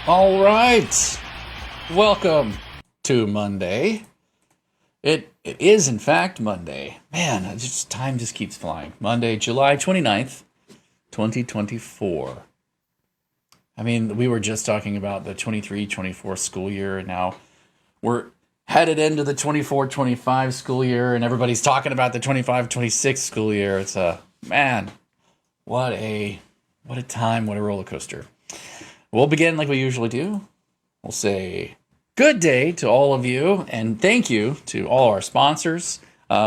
All right. Welcome to Monday. It is, in fact, Monday. Man, time just keeps flying. Monday, July 29th, 2024. I mean, we were just talking about the 23-24 school year, and now we're headed into the 24-25 school year, and everybody's talking about the 25-26 school year. It's man, what a time, what a roller coaster. We'll begin like we usually do. We'll say good day to all of you, and thank you to all our sponsors.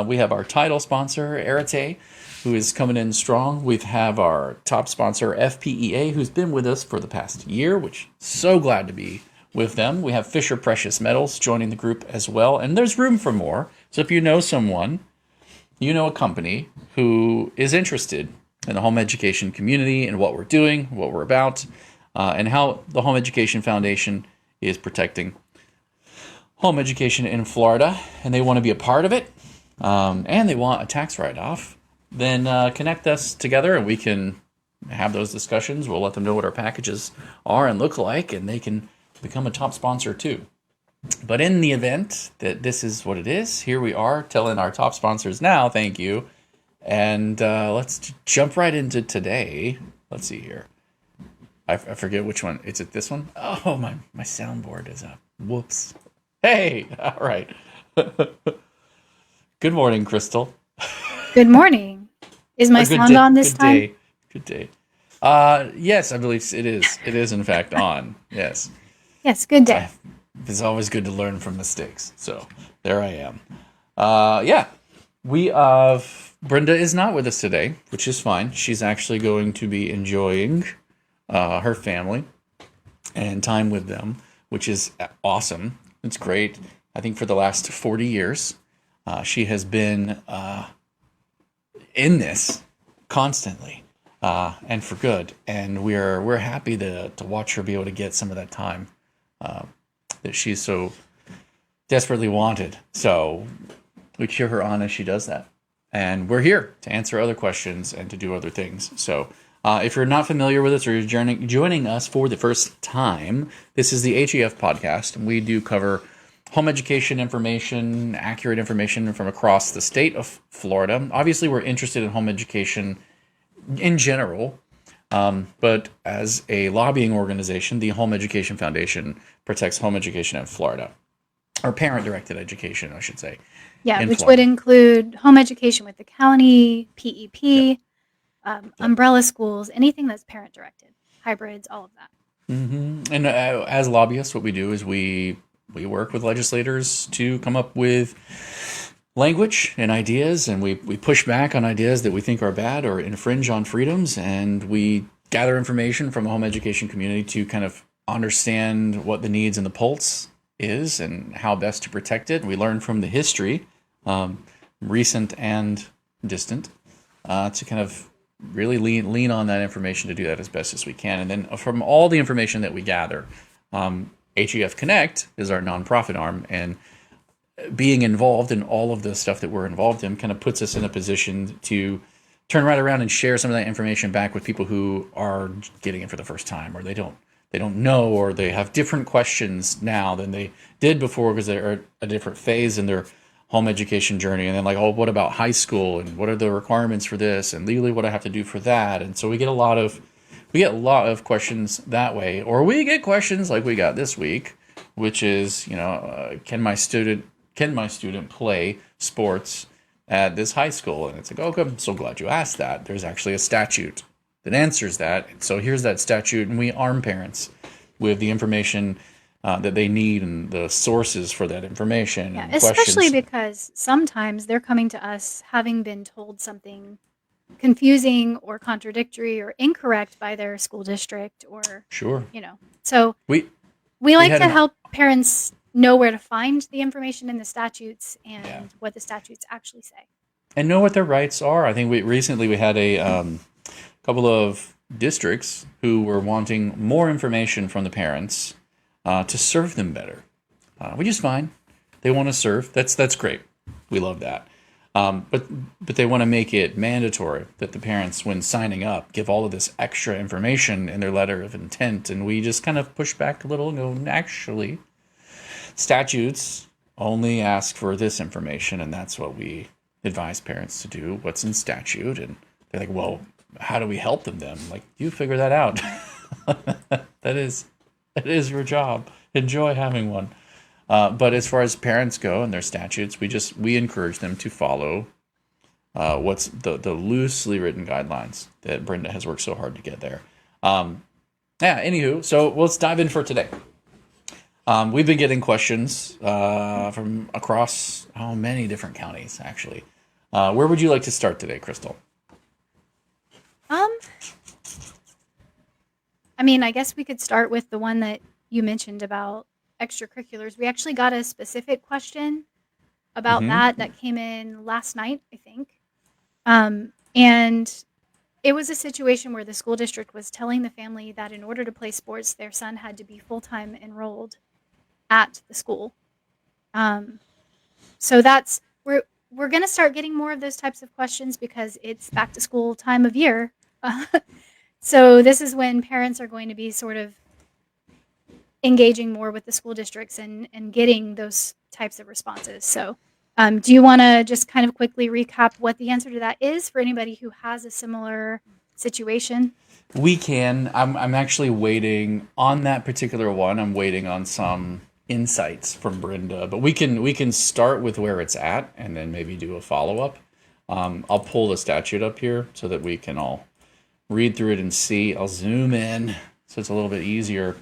We have our title sponsor, Arete, who is coming in strong. We have our top sponsor, FPEA, who's been with us for the past year, which so glad to be with them. We have Fisher Precious Metals joining the group as well, and there's room for more. So if you know someone, you know a company who is interested in the home education community and what we're doing, what we're about, and how the Home Education Foundation is protecting home education in Florida, and they want to be a part of it, and they want a tax write-off, then connect us together and we can have those discussions. We'll let them know what our packages are and look like, and they can become a top sponsor too. But in the event that this is what it is, here we are telling our top sponsors now, thank you. And let's jump right into today. Let's see here. I forget which one. Is it this one? Oh, my soundboard is up. Whoops. Hey, all right. Good morning, Crystal. Good morning. Is my sound on this time? Good day. Yes, I believe it is. It is, in fact, on. Yes. Yes, good day. It's always good to learn from mistakes. So there I am. We Brenda is not with us today, which is fine. She's actually going to be enjoying her family and time with them, which is awesome. It's great. I think for the last 40 years, she has been in this constantly, and for good. And we're happy to watch her be able to get some of that time that she's so desperately wanted. So we cheer her on as she does that. And we're here to answer other questions and to do other things. So if you're not familiar with us or you're joining us for the first time, this is the HEF podcast, and we do cover home education information, accurate information from across the state of Florida. Obviously, we're interested in home education in general, but as a lobbying organization, the Home Education Foundation protects home education in Florida, or parent-directed education, I should say. Yeah, which would include home education with the county, PEP, umbrella schools, anything that's parent-directed, hybrids, all of that. Mm-hmm. And as lobbyists, what we do is we work with legislators to come up with language and ideas, and we push back on ideas that we think are bad or infringe on freedoms, and we gather information from the home education community to kind of understand what the needs and the pulse is and how best to protect it. We learn from the history, recent and distant, to kind of really lean on that information to do that as best as we can. And then from all the information that we gather, HEF Connect is our nonprofit arm, and being involved in all of the stuff that we're involved in kind of puts us in a position to turn right around and share some of that information back with people who are getting it for the first time, or they don't know, or they have different questions now than they did before because they're at a different phase in their home education journey. And then like, oh, what about high school, and what are the requirements for this, and legally what I have to do for that? And so we get a lot of questions that way, or we get questions like we got this week, which is, can my student play sports at this high school? And it's like, oh, I'm so glad you asked that. There's actually a statute that answers that. And so here's that statute, and we arm parents with the information that they need and the sources for that information. Yeah, and especially questions. because sometimes they're coming to us having been told something confusing or contradictory or incorrect by their school district, or Sure. So We like had to help parents know where to find the information in the statutes and what the statutes actually say. And know what their rights are. I think we had a couple of districts who were wanting more information from the parents to serve them better, which is fine. They want to serve. That's great. We love that. But they want to make it mandatory that the parents, when signing up, give all of this extra information in their letter of intent. And we just kind of push back a little and go, actually, statutes only ask for this information, and that's what we advise parents to do, what's in statute. And they're like, well, how do we help them then? Like, you figure that out. That is your job. Enjoy having one. But as far as parents go and their statutes, we encourage them to follow what's the loosely written guidelines that Brenda has worked so hard to get there. Anywho, so let's dive in for today. We've been getting questions from across many different counties, actually. Where would you like to start today, Crystal? I mean, I guess we could start with the one that you mentioned about extracurriculars. We actually got a specific question about that came in last night, I think. And it was a situation where the school district was telling the family that in order to play sports, their son had to be full-time enrolled at the school. So we're going to start getting more of those types of questions because it's back to school time of year. So this is when parents are going to be sort of engaging more with the school districts and getting those types of responses. So do you want to just kind of quickly recap what the answer to that is for anybody who has a similar situation? We can. I'm actually waiting on that particular one. I'm waiting on some insights from Brenda, but we can start with where it's at and then maybe do a follow-up. I'll pull the statute up here so that we can all read through it and see. I'll zoom in so it's a little bit easier.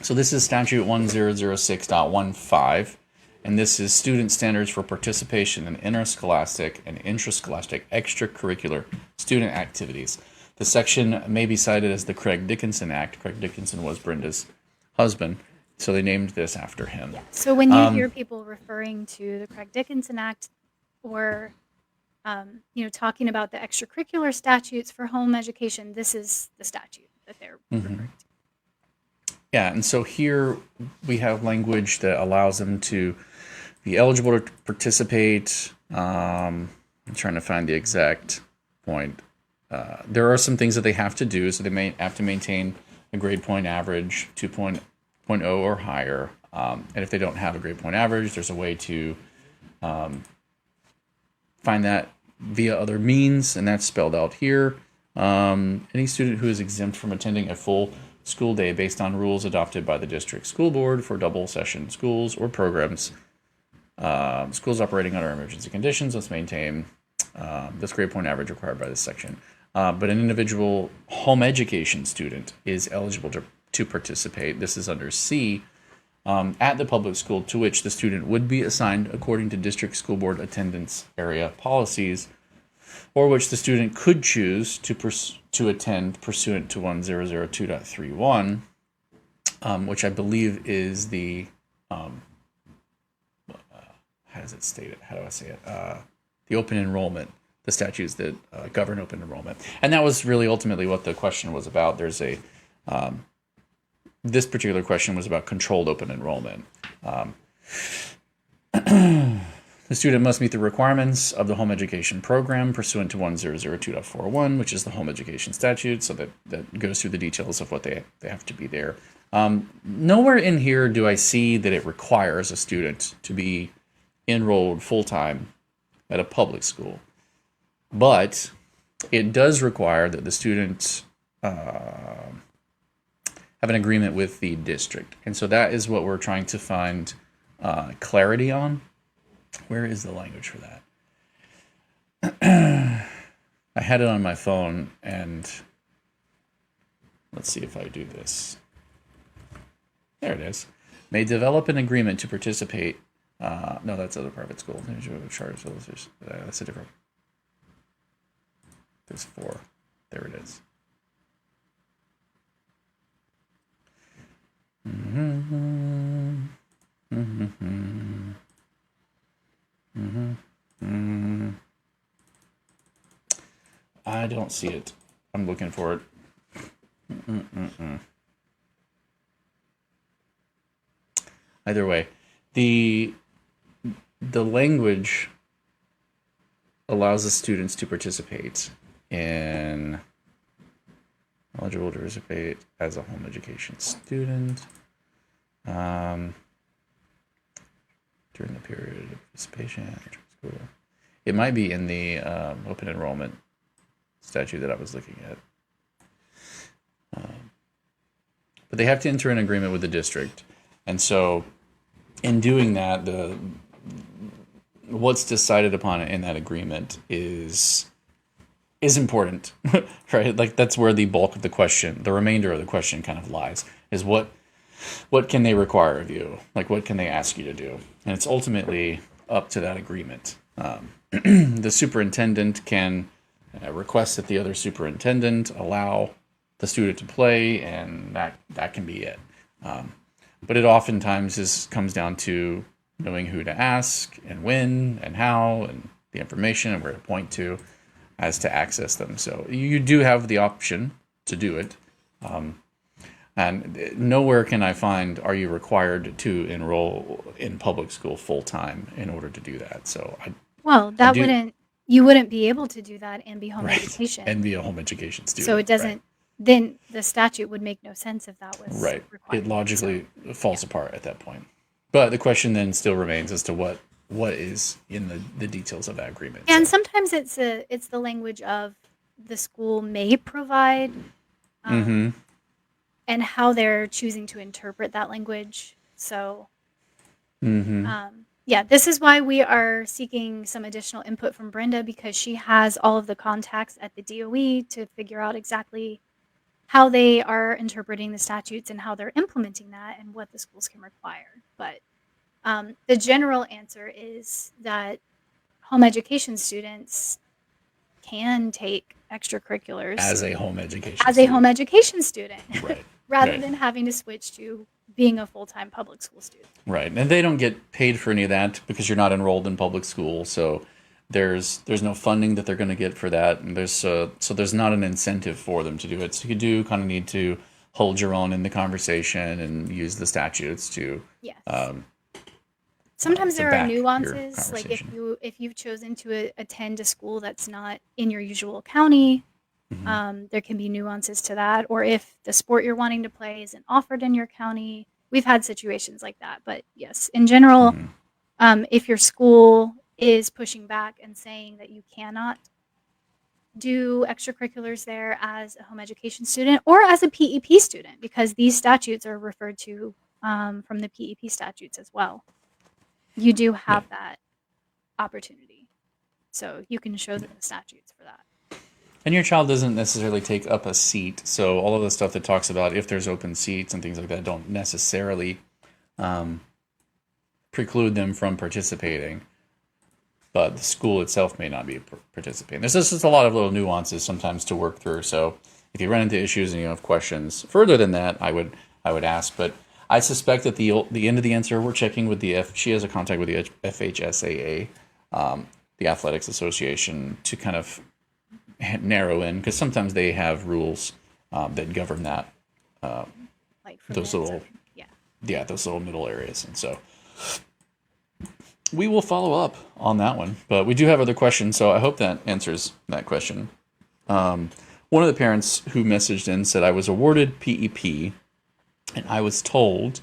So this is statute 1006.15, and this is student standards for participation in interscholastic and intrascholastic extracurricular student activities. The section may be cited as the Craig Dickinson Act. Craig Dickinson was Brenda's husband, so they named this after him. Yeah. So when you hear people referring to the Craig Dickinson Act or talking about the extracurricular statutes for home education, this is the statute that they're referring to. Yeah, and so here we have language that allows them to be eligible to participate. I'm trying to find the exact point. There are some things that they have to do, so they may have to maintain a grade point average, 2.0 or higher. And if they don't have a grade point average, there's a way to find that via other means, and that's spelled out here. Any student who is exempt from attending a full school day based on rules adopted by the district school board for double session schools or programs, schools operating under emergency conditions must maintain this grade point average required by this section. But an individual home education student is eligible to participate. This is under C, at the public school to which the student would be assigned according to district school board attendance area policies, or which the student could choose to attend pursuant to 1002.31, which I believe is the, how does it state it? How do I say it? The open enrollment, the statutes that govern open enrollment. And that was really ultimately what the question was about. There's this particular question was about controlled open enrollment. The student must meet the requirements of the home education program pursuant to 1002.41, which is the home education statute, so that goes through the details of what they have to be there. Nowhere in here do I see that it requires a student to be enrolled full-time at a public school, but it does require that the student have an agreement with the district. And so that is what we're trying to find clarity on. Where is the language for that? I had it on my phone, and let's see if I do this. There it is. May develop an agreement to participate. No, that's other private school. That's a different. There's 4. There it is. I don't see it. I'm looking for it. Either way, the language allows the students to participate in eligible to participate as a home education student during the period of participation at school. It might be in the open enrollment statute that I was looking at. But they have to enter an agreement with the district. And so in doing that, what's decided upon in that agreement is important, right? Like that's where the bulk of the question, the remainder of the question kind of lies, is what can they require of you? Like what can they ask you to do? And it's ultimately up to that agreement. The superintendent can request that the other superintendent allow the student to play, and that can be it. But it oftentimes comes down to knowing who to ask and when and how and the information and where to point to as to access them. So you do have the option to do it. And nowhere can I find, are you required to enroll in public school full time in order to do that? So you wouldn't be able to do that and be home right, education. and be a home education student. So it doesn't, right. Then the statute would make no sense if that was right. required. It logically falls apart at that point. But the question then still remains as to what is in the details of that agreement. And sometimes it's the language of the school may provide, and how they're choosing to interpret that language. So, this is why we are seeking some additional input from Brenda, because she has all of the contacts at the DOE to figure out exactly how they are interpreting the statutes and how they're implementing that and what the schools can require. But the general answer is that home education students can take extracurriculars as a home education student. Right. rather than having to switch to being a full-time public school student. Right. And they don't get paid for any of that because you're not enrolled in public school. So there's no funding that they're going to get for that. And there's not an incentive for them to do it. So you do kind of need to hold your own in the conversation and use the statutes to sometimes there are nuances, like if you've chosen to attend a school that's not in your usual county, there can be nuances to that. Or if the sport you're wanting to play isn't offered in your county, we've had situations like that. But yes, in general, if your school is pushing back and saying that you cannot do extracurriculars there as a home education student or as a PEP student, because these statutes are referred to from the PEP statutes as well. You do have that opportunity. So you can show them the statutes for that. And your child doesn't necessarily take up a seat. So all of the stuff that talks about if there's open seats and things like that don't necessarily preclude them from participating. But the school itself may not be participating. There's just a lot of little nuances sometimes to work through. So if you run into issues and you have questions further than that, I would ask. But I suspect that the end of the answer, we're checking with she has a contact with the FHSAA, the Athletics Association, to kind of narrow in, because sometimes they have rules that govern that, like for those little middle areas. And so we will follow up on that one. But we do have other questions, so I hope that answers that question. One of the parents who messaged in said, I was awarded PEP, and I was told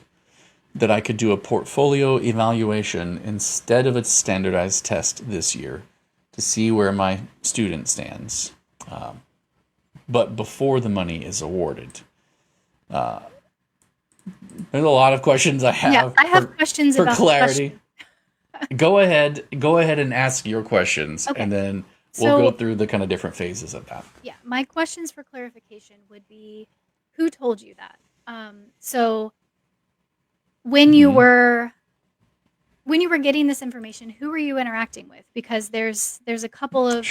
that I could do a portfolio evaluation instead of a standardized test this year to see where my student stands, but before the money is awarded. There's a lot of questions I have. Yeah, I have questions for about clarity. Go ahead and ask your questions, and then we'll go through the kind of different phases of that. Yeah, my questions for clarification would be, who told you that? So when you were getting this information, who were you interacting with? Because there's a couple of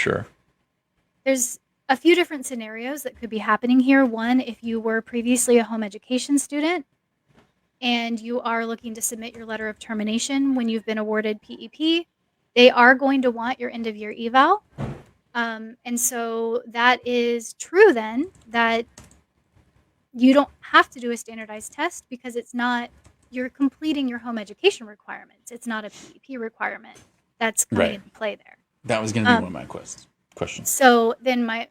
there's a few different scenarios that could be happening here. One, if you were previously a home education student and you are looking to submit your letter of termination when you've been awarded PEP, they are going to want your end of year eval. And so that is true then, that you don't have to do a standardized test because you're completing your home education requirements. It's not a PEP requirement that's coming into play there. That was going to be one of my questions. So then my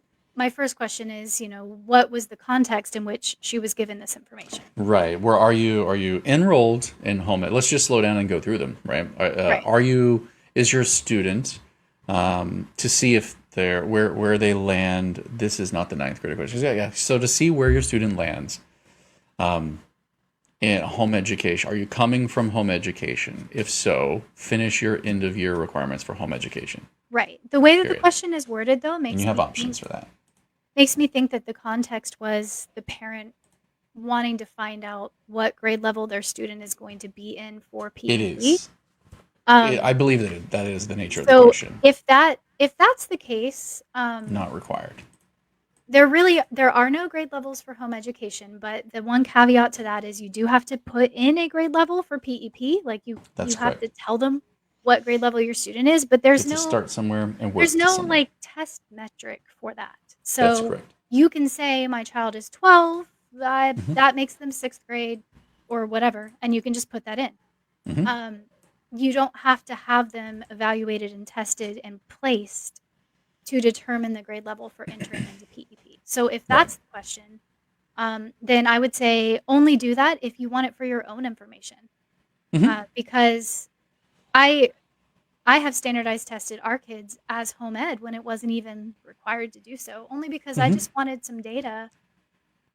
first question is, what was the context in which she was given this information? Right. Where are you enrolled in home ed? Let's just slow down and go through them, right? Right. Is your student, to see if they're where they land? This is not the ninth grade question. Yeah, yeah. So to see where your student lands in home education, are you coming from home education? If so, finish your end of year requirements for home education. Right. The way that the Period. question is worded, though, And you have options for that. makes me think that the context was the parent wanting to find out what grade level their student is going to be in for It PEP. is. Um, I believe that is the nature of the so question. if that's the case, Not required. there are no grade levels for home education, but the one caveat to that is you do have to put in a grade level for PEP. Like you That's have correct. to tell them what grade level your student is, but You have to start somewhere and work to somewhere. like test metric for that. That's So correct. you can say my child is 12, Mhm. that makes them 6th grade or whatever, and you can just put that in. Mhm. You don't have to have them evaluated and tested and placed to determine the grade level for entering into PEP. So if Right. that's the question, then I would say only do that if you want it for your own information. Mhm. Because I have standardized tested our kids as home ed when it wasn't even required to do so, only because I Mhm. just wanted some data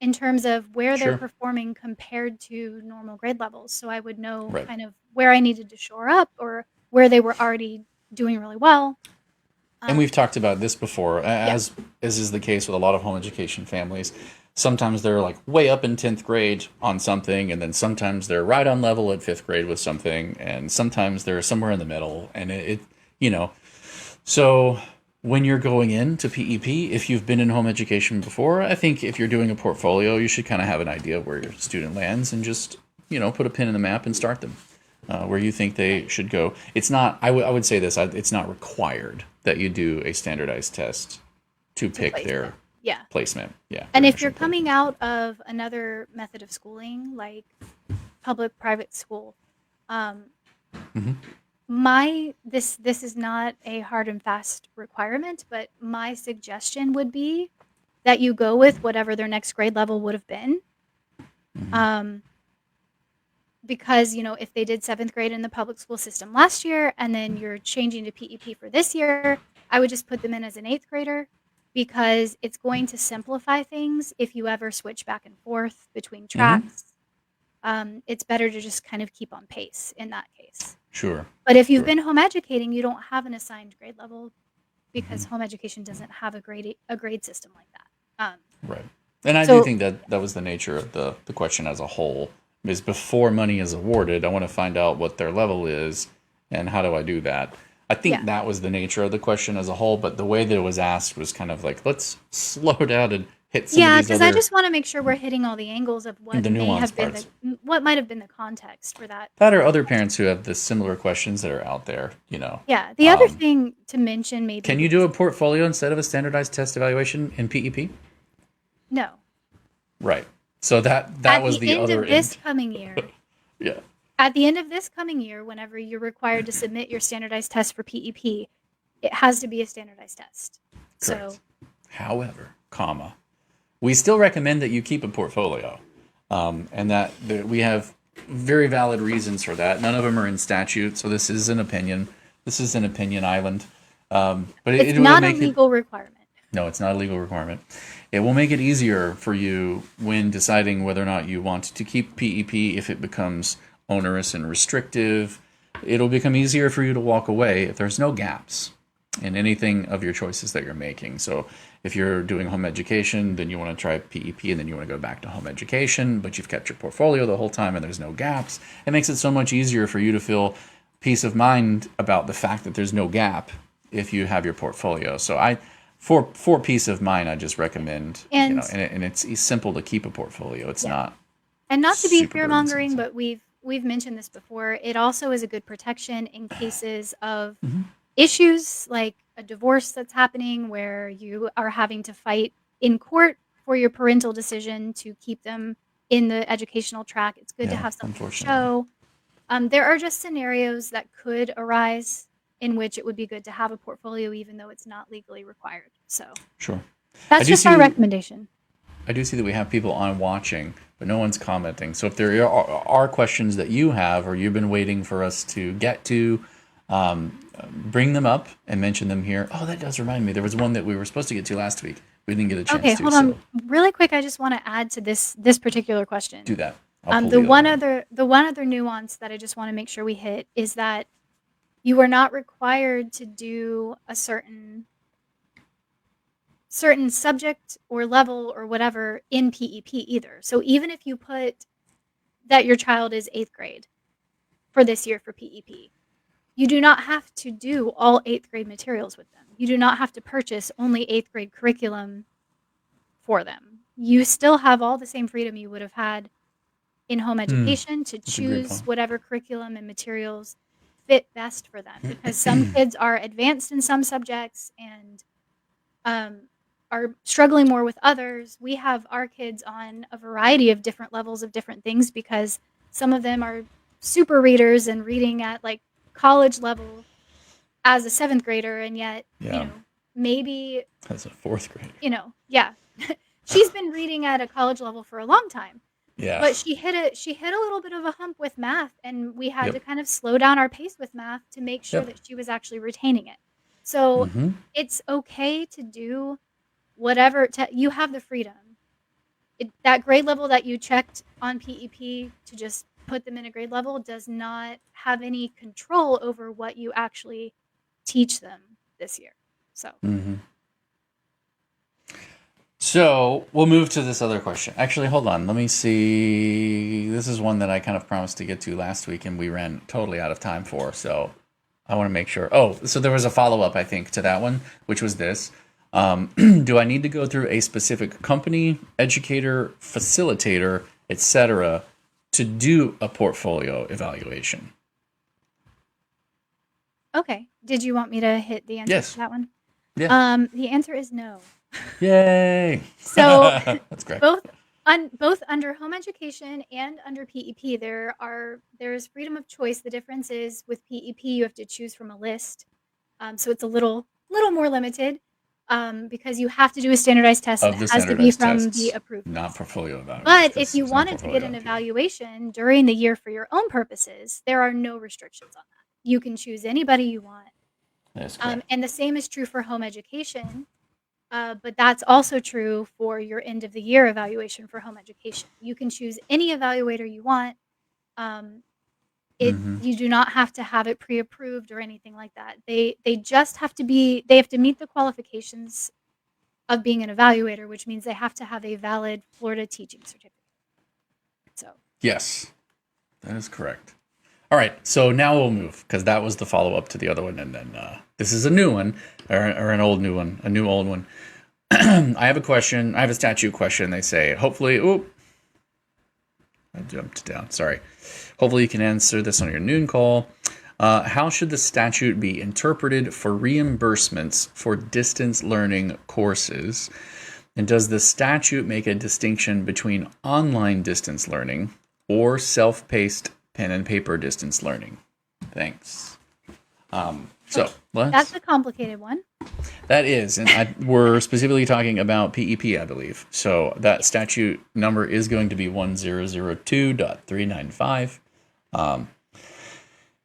in terms of where they're Sure. performing compared to normal grade levels, so I would know Right. kind of where I needed to shore up or where they were already doing really well. And we've Um, talked about this before, yeah, as is the case with a lot of home education families. Sometimes they're like way up in 10th grade on something, and then sometimes they're right on level at 5th grade with something, and sometimes they're somewhere in the middle. And you know, so when you're going into PEP, if you've been in home education before, I think if you're doing a portfolio, you should kind of have an idea of where your student lands and just, put a pin in the map and start them where you think they should go. It's not, I would say this, it's not required that you do a standardized test to to pick place their them. Yeah. placement. Yeah. And Their if you're initial coming placement. out of another method of schooling, like public private school, um, Hmm. this is not a hard and fast requirement, but my suggestion would be that you go with whatever their next grade level would have been. Hmm. Um, because, if they did 7th grade in the public school system last year and then you're changing to PEP for this year, I would just put them in as an 8th grader because it's going to simplify things if you ever switch back and forth between Hmm. tracks. It's better to just kind of keep on pace in that case. Sure. But if you've Sure. been home educating, you don't have an assigned grade level because Hmm. home education doesn't have a grade system like that. Right. And I do So think that that was the nature of the question as a whole. Is before money is awarded, I want to find out what their level is and how do I do that. I think yeah, that was the nature of the question as a whole, but the way that it was asked was kind of like, let's slow down and hit some of yeah, these because I other just want to make sure we're hitting all the angles of the nuance parts. what might have been the context for that. That are other parents who have the similar questions that are out there. Yeah, the other Um, thing to mention maybe can you do because a portfolio instead of a standardized test evaluation in PEP? no, Right. So that at was the the end other of this end. coming year, Yeah. whenever you're required to submit your standardized test for PEP, it has to be a standardized test. So Correct. However, we still recommend that you keep a portfolio, and that we have very valid reasons for that. None of them are in statute, so this is an opinion. This is an opinion island, but it's it will not a make it. legal requirement. No, it's not a legal requirement. It will make it easier for you when deciding whether or not you want to keep PEP if it becomes onerous and restrictive. It'll become easier for you to walk away if there's no gaps in anything of your choices that you're making. So if you're doing home education, then you want to try PEP and then you want to go back to home education, but you've kept your portfolio the whole time and there's no gaps. It makes it so much easier for you to feel peace of mind about the fact that there's no gap if you have your portfolio. So for peace of mind, I just recommend, And and it's simple to keep a portfolio. It's yeah, not and not to be super fear burdensome. mongering, So. but we've mentioned this before. It also is a good protection in cases of Mhm. issues like a divorce that's happening where you are having to fight in court for your parental decision to keep them in the educational track. It's good to Yeah, have something to unfortunately. show. There are just scenarios that could arise in which it would be good to have a portfolio, even though it's not legally required. So Sure. I that's do just our see. recommendation. I do see that we have people on watching, but no one's commenting. So if there are questions that you have or you've been waiting for us to get to, bring them up and mention them here. Oh, that does remind me. There was one that we were supposed to get to last week. We didn't get a chance Okay, to, hold so on really quick. I just want to add to this particular question. do that. I'll pull The the other one one. other nuance that I just want to make sure we hit is that you are not required to do a certain subject or level or whatever in PEP either. So even if you put that your child is 8th grade for this year for PEP, you do not have to do all 8th grade materials with them. You do not have to purchase only 8th grade curriculum for them. You still have all the same freedom you would have had in home education to That's a great choose point. whatever curriculum and materials fit best for them, because some kids are advanced in some subjects and are struggling more with others. We have our kids on a variety of different levels of different things because some of them are super readers and reading at like college level as a 7th grader, and yet, Yeah, maybe, that's a fourth grader. yeah. She's been reading at a college level for a long time. Yeah. But she hit a little bit of a hump with math, and we had to Yep. kind of slow down our pace with math to make sure Yep. that she was actually retaining it. So Mm-hmm. it's okay to do whatever you have the freedom. That grade level that you checked on PEP to just put them in a grade level does not have any control over what you actually teach them this year. So Mm-hmm. So we'll move to this other question. Actually, hold on. Let me see. This is one that I kind of promised to get to last week, and we ran totally out of time for. So I want to make sure. Oh, so there was a follow up, I think, to that one, which was this. Do I need to go through a specific company, educator, facilitator, etc., to do a portfolio evaluation? okay, did you want me to hit the answer to Yes. that one? Yeah. The answer is no. Yay. So That's correct. both under home education and under PEP, there's freedom of choice. The difference is with PEP, you have to choose from a list, so it's a little more limited, because you have to do a standardized test and Of it the has to be standardized from the tests, approved not list. portfolio evaluation, But if because you there's no wanted to get portfolio an on PEP. evaluation during the year for your own purposes, there are no restrictions on that. You can choose anybody you want, That's correct. and the same is true for home education. But that's also true for your end of the year evaluation for home education. You can choose any evaluator you want. Um, Mm-hmm. you do not have to have it pre-approved or anything like that. They have to meet the qualifications of being an evaluator, which means they have to have a valid Florida teaching certificate. So Yes, that is correct. All right, so now we'll move because that was the follow up to the other one, and then this is a new one or an old new one, a new old one. I have a question. I have a statute question. They say, hopefully, I jumped down. Sorry. Hopefully, you can answer this on your noon call. How should the statute be interpreted for reimbursements for distance learning courses? And does the statute make a distinction between online distance learning or self paced pen and paper distance learning? Thanks. So that's let's. a complicated one. That is, and we're specifically talking about PEP, I believe. So that Yes. statute number is going to be 1002.395.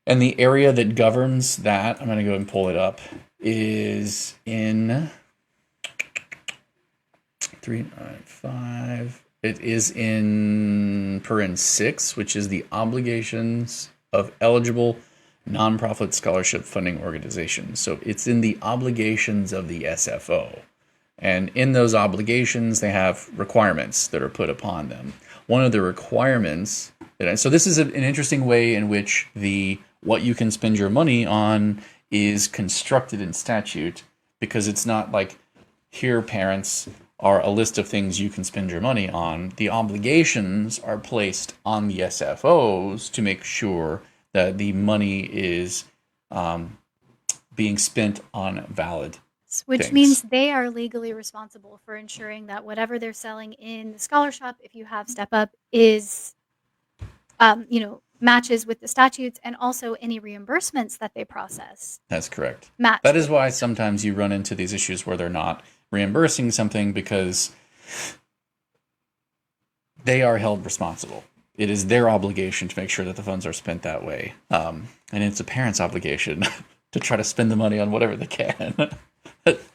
And the area that governs that, I'm going to go and pull it up, is in 395. It is in paren 6, which is the obligations of eligible nonprofit scholarship funding organizations. So it's in the obligations of the SFO. And in those obligations, they have requirements that are put upon them. One of the requirements so this is an interesting way in which the what you can spend your money on is constructed in statute, because it's not like, here, parents, are a list of things you can spend your money on. The obligations are placed on the SFOs to make sure that the money is being spent on valid Which things. means they are legally responsible for ensuring that whatever they're selling in the scholarship, if you have Step Up, is, matches with the statutes, and also any reimbursements that they process That's correct. match That is with why the statute. sometimes you run into these issues where they're not reimbursing something because they are held responsible. It is their obligation to make sure that the funds are spent that way. And it's a parent's obligation to try to spend the money on whatever they can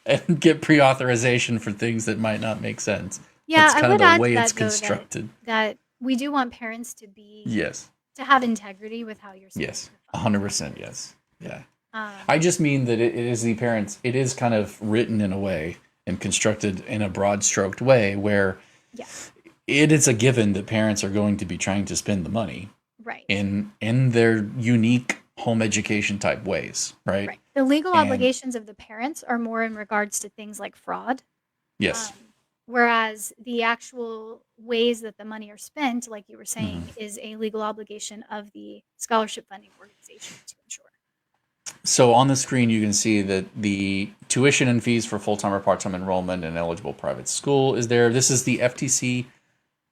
and get pre-authorization for things that might not make sense. Yeah, That's I kind of would the add to way it's that, though, constructed. that we do want parents Yes. to have integrity with how you're spending Yes. your funds. 100%. Yes. Yeah. Um, I just mean that it is the parents, it is kind of written in a way and constructed in a broad stroked way where yeah, it is a given that parents are going to be trying to spend the money right. in their unique home education type ways, right? Right. The legal And obligations of the parents are more in regards to things like fraud. yes. Whereas the actual ways that the money are spent, like you were saying, Mhm. is a legal obligation of the scholarship funding organization to ensure. So on the screen, you can see that the tuition and fees for full-time or part-time enrollment in eligible private school is there. This is the FTC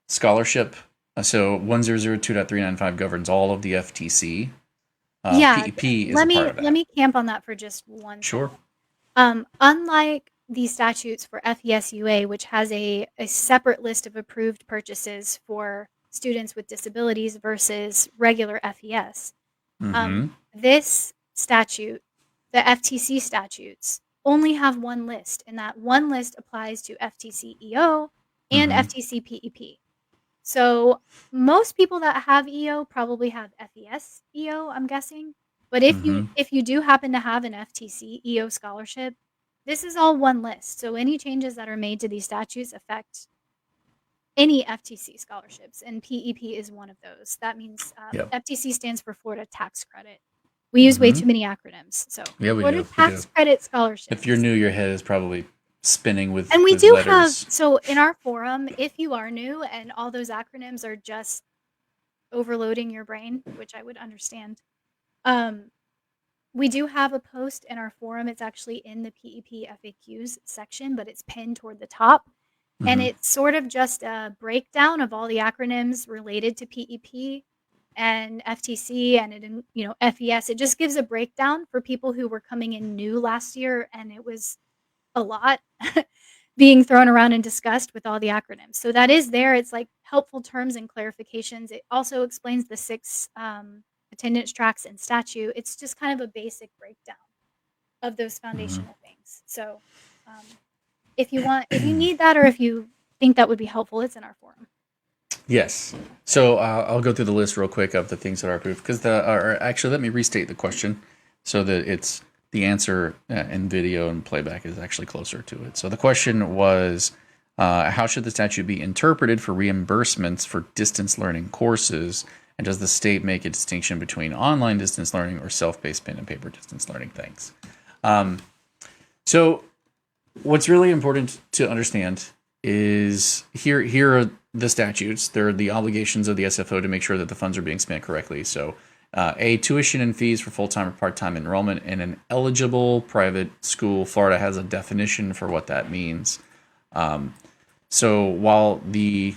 scholarship. So 1002.395 governs all of the FTC. Yeah, PEP is let a part me of that. let me camp on that for just one Sure. second. Unlike the statutes for FESUA, which has a separate list of approved purchases for students with disabilities versus regular FES, Mm-hmm. this statute, the FTC statutes, only have one list, and that one list applies to FTC EO and Mm-hmm. FTC PEP. So most people that have EO probably have FES EO, I'm guessing. But Mm-hmm. if you do happen to have an FTC EO scholarship, this is all one list. So any changes that are made to these statutes affect any FTC scholarships, and PEP is one of those. That means Yep. FTC stands for Florida Tax Credit. We use way Mm-hmm. too many acronyms. So Yeah, we Florida do. We do. Tax Credit Scholarships. If you're new, your head is probably spinning with And we with do have, letters. so in our forum, if you are new and all those acronyms are just overloading your brain, which I would understand, we do have a post in our forum. It's actually in the PEP FAQs section, but it's pinned toward the top. And Mm-hmm. it's sort of just a breakdown of all the acronyms related to PEP and FTC and FES. It just gives a breakdown for people who were coming in new last year, and it was a lot being thrown around and discussed with all the acronyms. So that is there. It's like helpful terms and clarifications. It also explains the 6 attendance tracks and statute. It's just kind of a basic breakdown of those foundational things. So if you need that, or if you think that would be helpful, it's in our forum. Yes. So I'll go through the list real quick of the things that are approved because actually let me restate the question so that it's the answer in video and playback is actually closer to it. So the question was, how should the statute be interpreted for reimbursements for distance learning courses? And does the state make a distinction between online distance learning or self-paced pen and paper distance learning? Thanks. So what's really important to understand is here are the statutes. There are the obligations of the SFO to make sure that the funds are being spent correctly. So tuition and fees for full-time or part-time enrollment in an eligible private school. Florida has a definition for what that means. So while the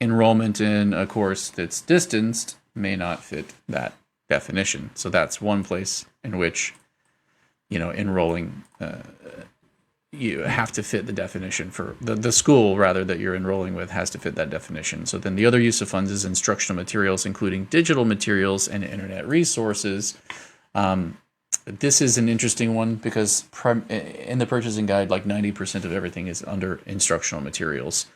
enrollment in a course that's distanced may not fit that definition. So that's one place in which, enrolling, you have to fit the definition for the school rather that you're enrolling with has to fit that definition. So then the other use of funds is instructional materials, including digital materials and internet resources. This is an interesting one because in the purchasing guide, like 90% of everything is under instructional materials.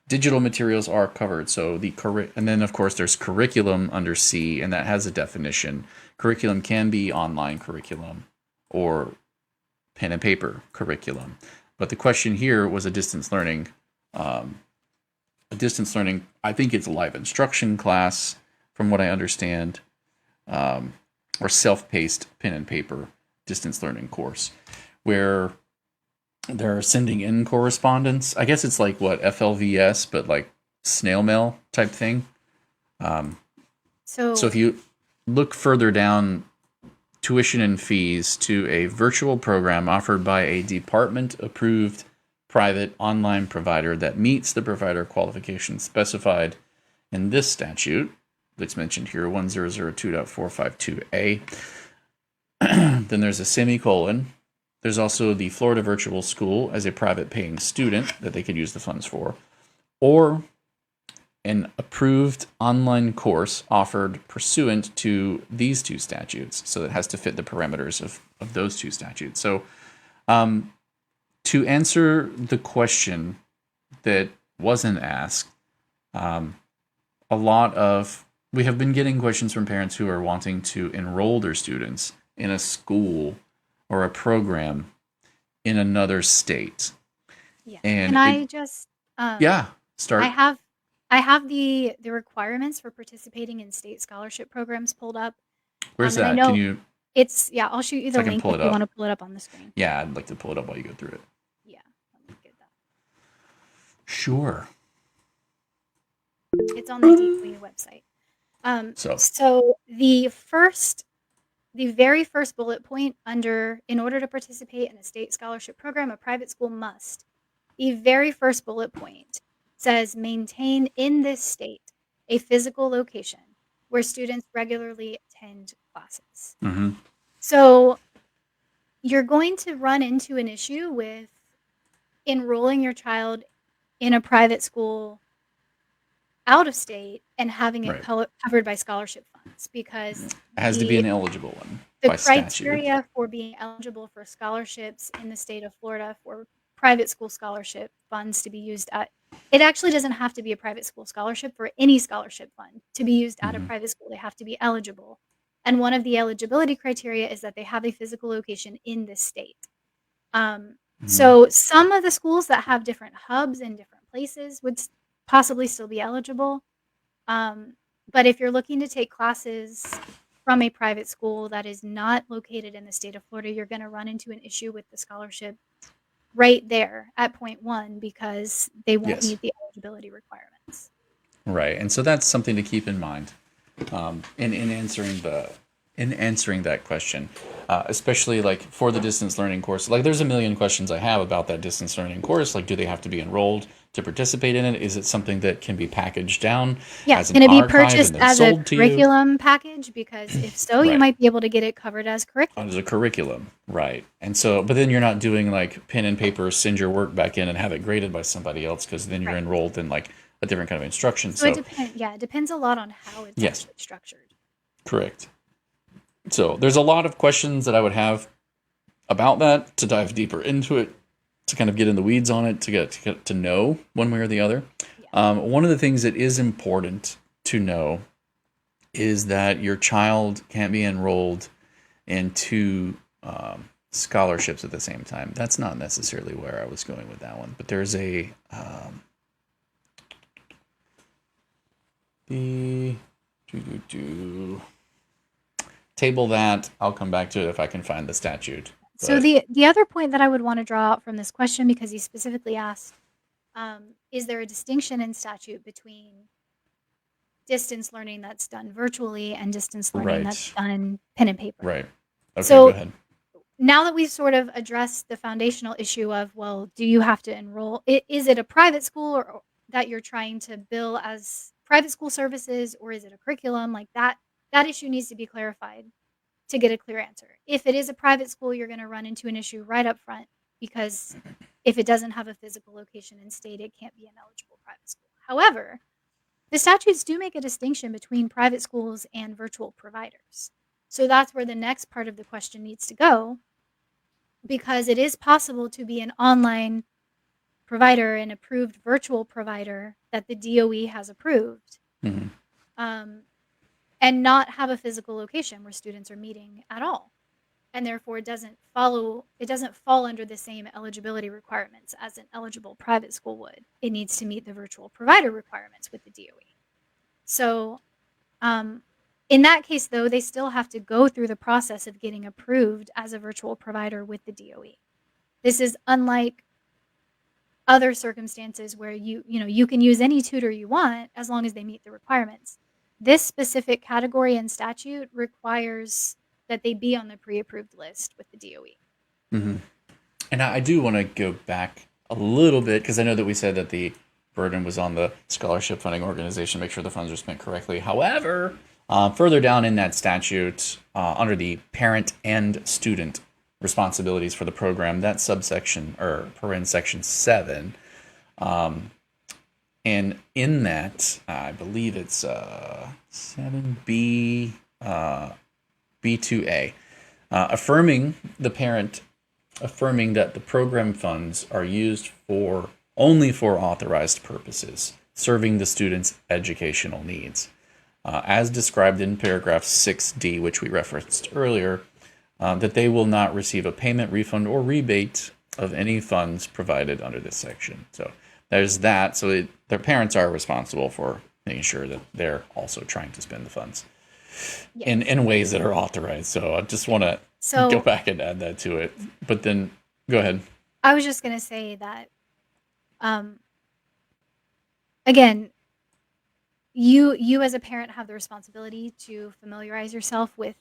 Digital materials are covered. So and then of course there's curriculum under C, and that has a definition. Curriculum can be online curriculum or pen and paper curriculum. But the question here was a distance learning. I think it's a live instruction class, from what I understand, or self-paced pen and paper distance learning course, where they're sending in correspondence. I guess it's like what FLVS, but like snail mail type thing. So if you look further down, tuition and fees to a virtual program offered by a department-approved private online provider that meets the provider qualifications specified in this statute. that's mentioned here, 1002.452A. Then there's a semicolon. There's also the Florida Virtual School as a private paying student that they could use the funds for, or an approved online course offered pursuant to these two statutes. So it has to fit the parameters of those two statutes. So to answer the question that wasn't asked, we have been getting questions from parents who are wanting to enroll their students in a school or a program in another state. Yeah. And Can I just start. I have the requirements for participating in state scholarship programs pulled up. Where's And I that? know Can you? I'll shoot you the So I can link pull if it you up. want to pull it up on the screen. Yeah, I'd like to pull it up while you go through it. Yeah, let me get that. Sure. It's on the DOE website. So the very first bullet point under, in order to participate in a state scholarship program, a private school must. The very first bullet point says maintain in this state a physical location where students regularly attend classes. Mm-hmm. So you're going to run into an issue with enrolling your child in a private school out of state and having it covered by scholarship funds, because it has to be an eligible one the by criteria statute. for being eligible for scholarships in the state of Florida for private school scholarship funds to be used at, it actually doesn't have to be a private school scholarship. For any scholarship fund to be used at a private school, they have to be eligible. And one of the eligibility criteria is that they have a physical location in this state. So some of the schools that have different hubs in different places would possibly still be eligible. But if you're looking to take classes from a private school that is not located in the state of Florida, you're going to run into an issue with the scholarship right there at point one, because they won't meet the eligibility requirements. Right, and so that's something to keep in mind in answering that question, especially like for the distance learning course. Like, there's a million questions I have about that distance learning course. Like, do they have to be enrolled to participate in it? Is it something that can be packaged down? Yeah, it's going to be purchased as a curriculum package, because if so, you might be able to get it covered as curriculum. As a curriculum, right. And so, but then you're not doing like pen and paper, send your work back in and have it graded by somebody else, because then you're enrolled in like a different kind of instruction. So it depends a lot on how it's actually structured. Correct. So there's a lot of questions that I would have about that, to dive deeper into it, to kind of get in the weeds on it, to get to know one way or the other. One of the things that is important to know is that your child can't be enrolled in two scholarships at the same time. That's not necessarily where I was going with that one, but there's a table that I'll come back to it if I can find the statute. So the other point that I would want to draw out from this question, because he specifically asked, is there a distinction in statute between distance learning that's done virtually and distance learning that's done pen and paper? Right. Okay, so go ahead. Now that we've sort of addressed the foundational issue of, well, do you have to enroll? Is it a private school or that you're trying to bill as private school services, or is it a curriculum? Like that issue needs to be clarified to get a clear answer. If it is a private school, you're going to run into an issue right up front, because if it doesn't have a physical location in state, it can't be an eligible private school. However, the statutes do make a distinction between private schools and virtual providers. So that's where the next part of the question needs to go, because it is possible to be an online provider, an approved virtual provider that the DOE has approved, and not have a physical location where students are meeting at all. And therefore it doesn't fall under the same eligibility requirements as an eligible private school would. It needs to meet the virtual provider requirements with the DOE. So in that case, though, they still have to go through the process of getting approved as a virtual provider with the DOE. This is unlike other circumstances where you can use any tutor you want as long as they meet the requirements. This specific category in statute requires that they be on the pre-approved list with the DOE. And I do want to go back a little bit, because I know that we said that the burden was on the scholarship funding organization to make sure the funds are spent correctly. However, further down in that statute, under the parent and student responsibilities for the program, that subsection, or paren section 7, and in that, I believe it's 7B, B2A, affirming that the program funds are used for only for authorized purposes, serving the student's educational needs. As described in paragraph 6D, which we referenced earlier, that they will not receive a payment, refund, or rebate of any funds provided under this section. So there's that. So their parents are responsible for making sure that they're also trying to spend the funds in ways that are authorized. So I just want to go back and add that to it. But then go ahead. I was just going to say that, again, you as a parent have the responsibility to familiarize yourself with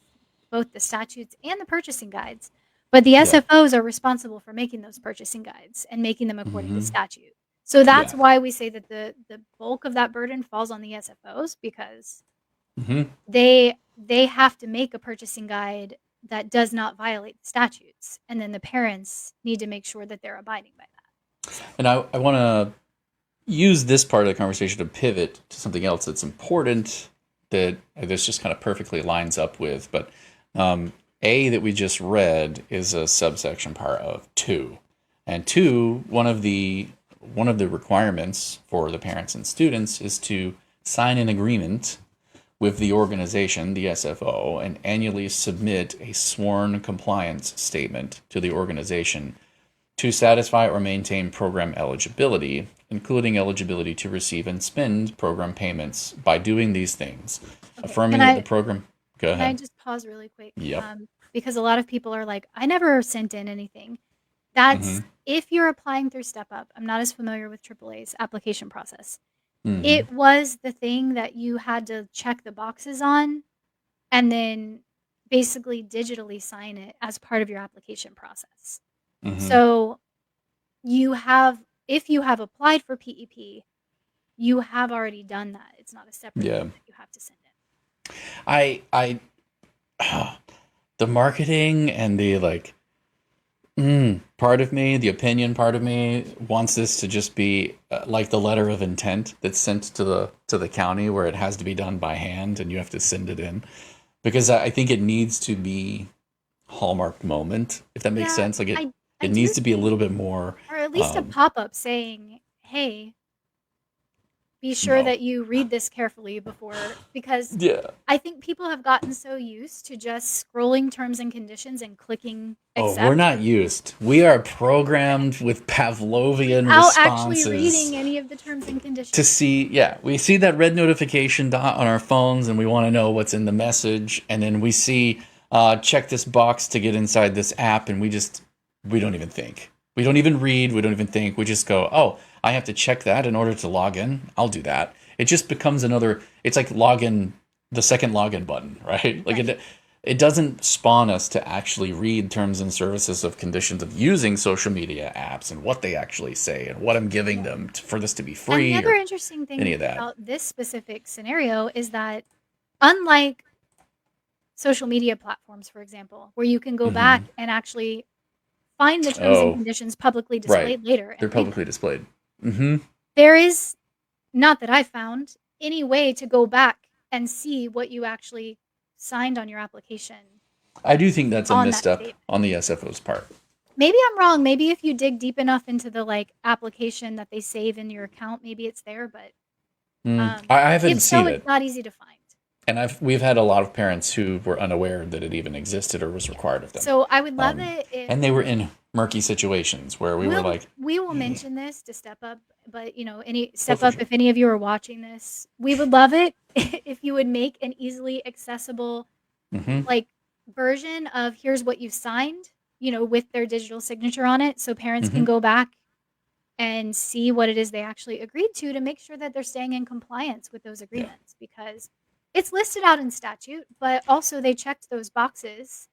both the statutes and the purchasing guides. But the SFOs are responsible for making those purchasing guides and making them according to statute. So that's why we say that the bulk of that burden falls on the SFOs, because they have to make a purchasing guide that does not violate the statutes, and then the parents need to make sure that they're abiding by that. So. And I want to use this part of the conversation to pivot to something else that's important that this just kind of perfectly lines up with. But A that we just read is a subsection part of 2. And 2, one of the requirements for the parents and students is to sign an agreement with the organization, the SFO, and annually submit a sworn compliance statement to the organization to satisfy or maintain program eligibility, including eligibility to receive and spend program payments by doing these things. Okay. Affirming that the program... Go ahead. Can I just pause really quick? Yep. Because a lot of people are like, I never sent in anything. That's if you're applying through Step Up. I'm not as familiar with AAA's application process. It was the thing that you had to check the boxes on and then basically digitally sign it as part of your application process. So if you have applied for PEP, you have already done that. It's not a separate thing that you have to send in. The marketing and the part of me, the opinion part of me, wants this to just be like the letter of intent that's sent to the county, where it has to be done by hand and you have to send it in, because I think it needs to be hallmark moment, if that makes sense. Like it needs to be a little bit more, or at least a pop-up saying, hey, be sure that you read this carefully before, because I think people have gotten so used to just scrolling terms and conditions and clicking accept. We're not used. We are programmed with Pavlovian responses. Actually reading any of the terms and conditions. To see, we see that red notification dot on our phones and we want to know what's in the message. And then we see, check this box to get inside this app. And we don't even think. We don't even read. We don't even think. We just go, oh, I have to check that in order to log in. I'll do that. It just becomes it's like login, the second login button, right? Like it doesn't spawn us to actually read terms and services of conditions of using social media apps and what they actually say and what I'm giving them for this to be free. And the other interesting thing about this specific scenario is that, unlike social media platforms, for example, where you can go back and actually find the terms and conditions publicly displayed later. They're publicly displayed. There is, not that I found, any way to go back and see what you actually signed on your application. I do think that's a misstep on the SFO's part. Maybe I'm wrong. Maybe if you dig deep enough into the application that they save in your account, maybe it's there. But I haven't seen it. It's not easy to find. And we've had a lot of parents who were unaware that it even existed or was required of them. So I would love it if... And they were in murky situations where we will mention this to Step Up, but if any of you are watching this, we would love it if you would make an easily accessible version of here's what you signed, with their digital signature on it, so parents can go back and see what it is they actually agreed to make sure that they're staying in compliance with those agreements, because it's listed out in statute, but also they checked those boxes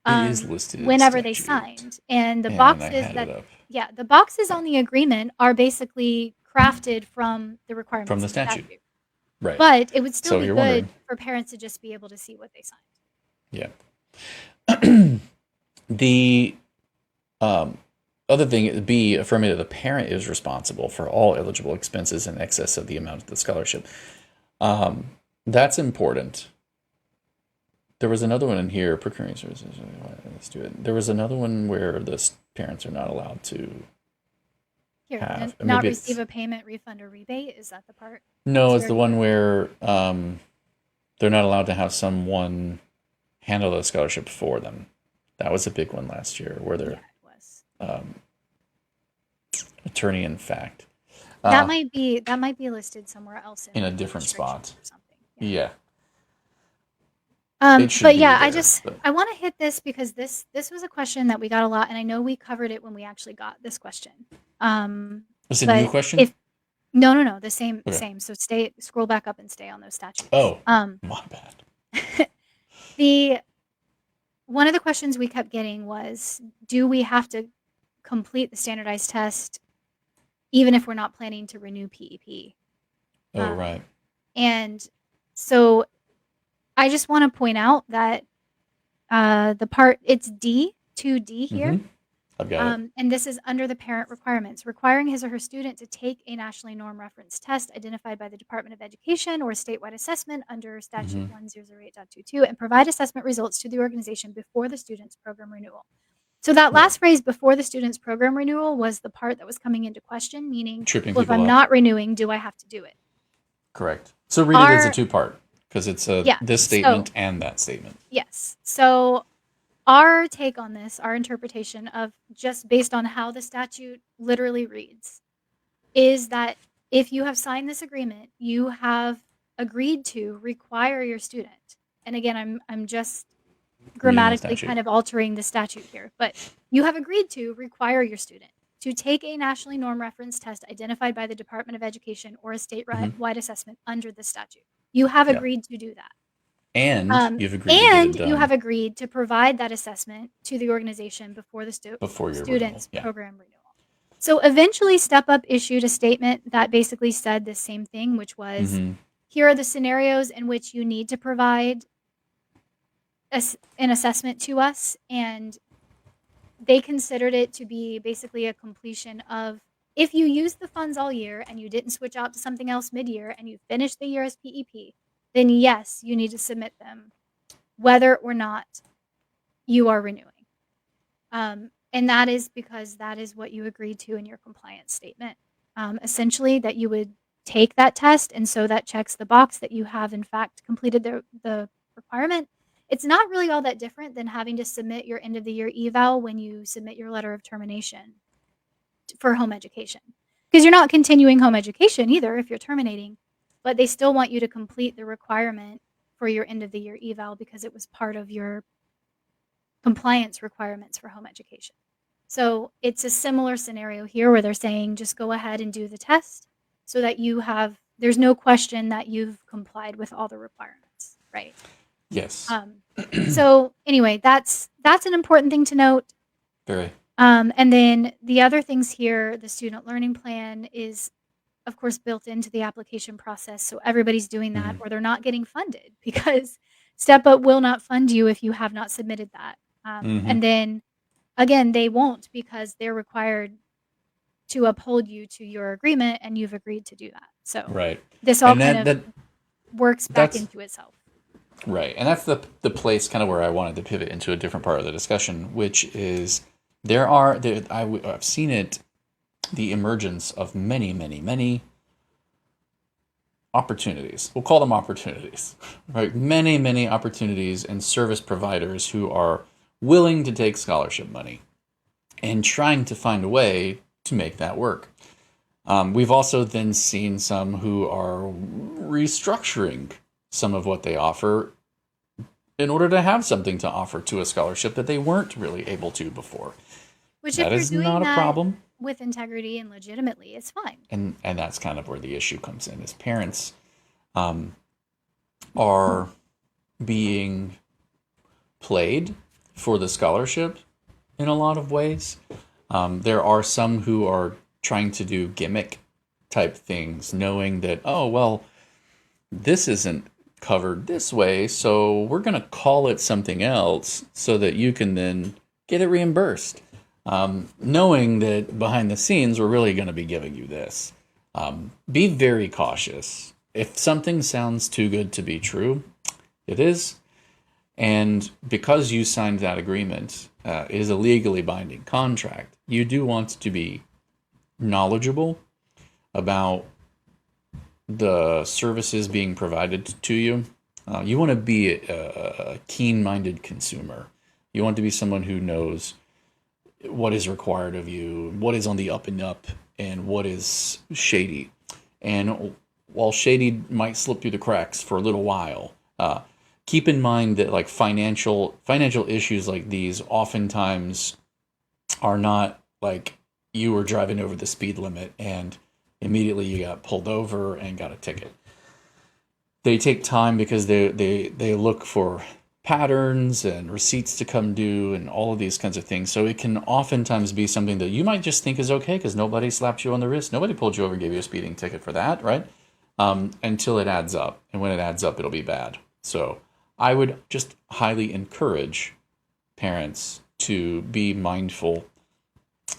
it is listed whenever they signed. And the boxes the boxes on the agreement are basically crafted from the From requirements the of the statute. statute. Right. But it would still So be you're good wondering. for parents to just be able to see what they signed. Yeah. The other thing would be affirmative. The parent is responsible for all eligible expenses in excess of the amount of the scholarship. That's important. There was another one in here, procuring services. Let's do it. There was another one where the parents are not allowed to Here, have. not Maybe receive it's a payment, refund, or rebate. Is that the part? no. So It's the one where they're not allowed to have someone handle the scholarship for them. That was a big one last year, where yeah, they're it was. attorney in fact That might be listed somewhere else in a the different restrictions spot. or something. Yeah. Yeah, it should But be yeah, there. But I want to hit this because this was a question that we got a lot, and I know we covered it when we actually got this question. it's a new But question. if no, the same Okay. same. So scroll back up and stay on those statutes. Oh, my bad. One of the questions we kept getting was, do we have to complete the standardized test even if we're not planning to renew PEP? Oh, right. And so I just want to point out that the part, it's D, 2D here. I've got it. And this is under the parent requirements, requiring his or her student to take a nationally norm reference test identified by the Department of Education or a statewide assessment under statute 1008.22 and provide assessment results to the organization before the student's program renewal. So that last phrase, before the student's program renewal, was the part that was coming into question, meaning, Tripping well, if people I'm up. not renewing, do I have to do it? Correct. So read it as a two-part, because it's this statement and that statement. Yes. So our take on this, our interpretation of just based on how the statute literally reads, is that if you have signed this agreement, you have agreed to require your student. And again, I'm just grammatically kind of altering the statute here, but you have agreed to require your student to take a nationally norm reference test identified by the Department of Education or a statewide assessment under the statute. You have agreed to do that. And you've agreed to get it done. You have agreed to provide that assessment to the organization before the student's program renewal. So eventually Step Up issued a statement that basically said the same thing, which was, here are the scenarios in which you need to provide an assessment to us, and they considered it to be basically a completion of, if you used the funds all year and you didn't switch out to something else mid-year and you finished the year as PEP, then yes, you need to submit them, whether or not you are renewing. And that is because that is what you agreed to in your compliance statement. Essentially, that you would take that test, and so that checks the box that you have, in fact, completed the requirement. It's not really all that different than having to submit your end of the year eval when you submit your letter of termination for home education. Because you're not continuing home education either if you're terminating, but they still want you to complete the requirement for your end of the year eval because it was part of your compliance requirements for home education. So it's a similar scenario here where they're saying just go ahead and do the test so that there's no question that you've complied with all the requirements, right? Yes. So anyway, that's an important thing to note. Very. And then the other things here, the student learning plan is, of course, built into the application process. So everybody's doing that or they're not getting funded because Step Up will not fund you if you have not submitted that. And then, again, they won't because they're required to uphold you to your agreement and you've agreed to do that. So this all works back into itself. Right. And that's the place kind of where I wanted to pivot into a different part of the discussion, which is I've seen it, the emergence of many, many, many opportunities. We'll call them opportunities, right? Many, many opportunities and service providers who are willing to take scholarship money and trying to find a way to make that work. We've also then seen some who are restructuring some of what they offer in order to have something to offer to a scholarship that they weren't really able to before. Which that is not a problem. With integrity and legitimately, it's fine. And that's kind of where the issue comes in, is parents are being played for the scholarship in a lot of ways. There are some who are trying to do gimmick type things, knowing that, oh, well, this isn't covered this way, so we're going to call it something else so that you can then get it reimbursed. Knowing that behind the scenes, we're really going to be giving you this. Be very cautious. If something sounds too good to be true, it is. And because you signed that agreement, it is a legally binding contract. You do want to be knowledgeable about the services being provided to you. You want to be a keen-minded consumer. You want to be someone who knows what is required of you, what is on the up and up, and what is shady. And while shady might slip through the cracks for a little while, keep in mind that like financial issues like these oftentimes are not like you were driving over the speed limit and immediately you got pulled over and got a ticket. They take time because they look for patterns and receipts to come due and all of these kinds of things. So it can oftentimes be something that you might just think is okay because nobody slapped you on the wrist. Nobody pulled you over and gave you a speeding ticket for that, right? Until it adds up. And when it adds up, it'll be bad. So I would just highly encourage parents to be mindful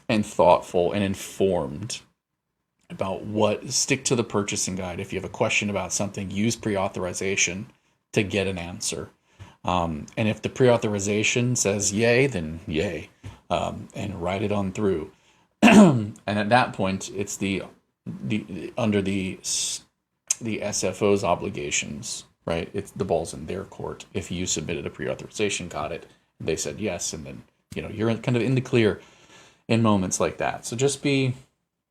and thoughtful and informed about stick to the purchasing guide. If you have a question about something, use pre-authorization to get an answer. And if the pre-authorization says yay, then yay, and write it on through. And at that point, it's the under the SFO's obligations, right? It's the ball's in their court. If you submitted a pre-authorization, got it, they said yes, and then you're kind of in the clear in moments like that. So just be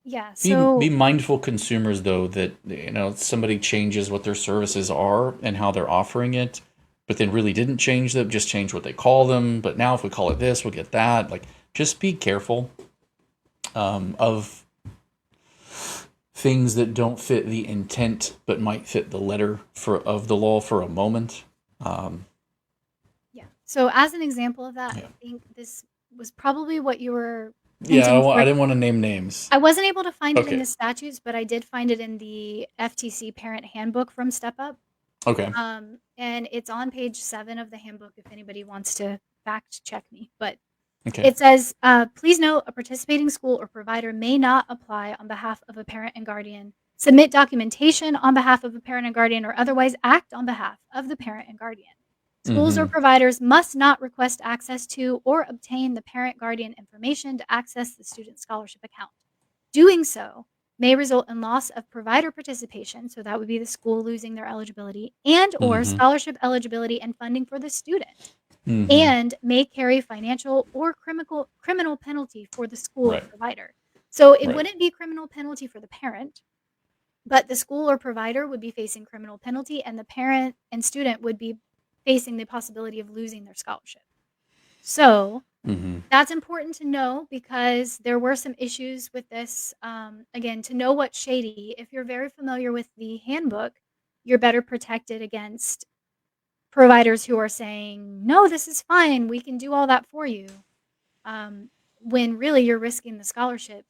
mindful consumers, though, that somebody changes what their services are and how they're offering it, but then really didn't change them, just change what they call them. But now if we call it this, we'll get that. Like, just be careful of things that don't fit the intent, but might fit the letter of the law for a moment. So as an example of that, I think this was probably what you were Yeah, I didn't want to name names. I wasn't able to find it in the statutes, but I did find it in the FTC Parent Handbook from Step Up. Okay. And it's on page 7 of the handbook if anybody wants to fact check me. But okay. It says, please note, a participating school or provider may not apply on behalf of a parent and guardian, submit documentation on behalf of a parent and guardian, or otherwise act on behalf of the parent and guardian. Schools or providers must not request access to or obtain the parent-guardian information to access the student scholarship account. Doing so may result in loss of provider participation, so that would be the school losing their eligibility, and or scholarship eligibility and funding for the student, and may carry financial or criminal penalty for the school or provider. So it wouldn't be criminal penalty for the parent, but the school or provider would be facing criminal penalty, and the parent and student would be facing the possibility of losing their scholarship. So that's important to know because there were some issues with this. Again, to know what's shady, if you're very familiar with the handbook, you're better protected against providers who are saying, no, this is fine, we can do all that for you, when really you're risking the scholarship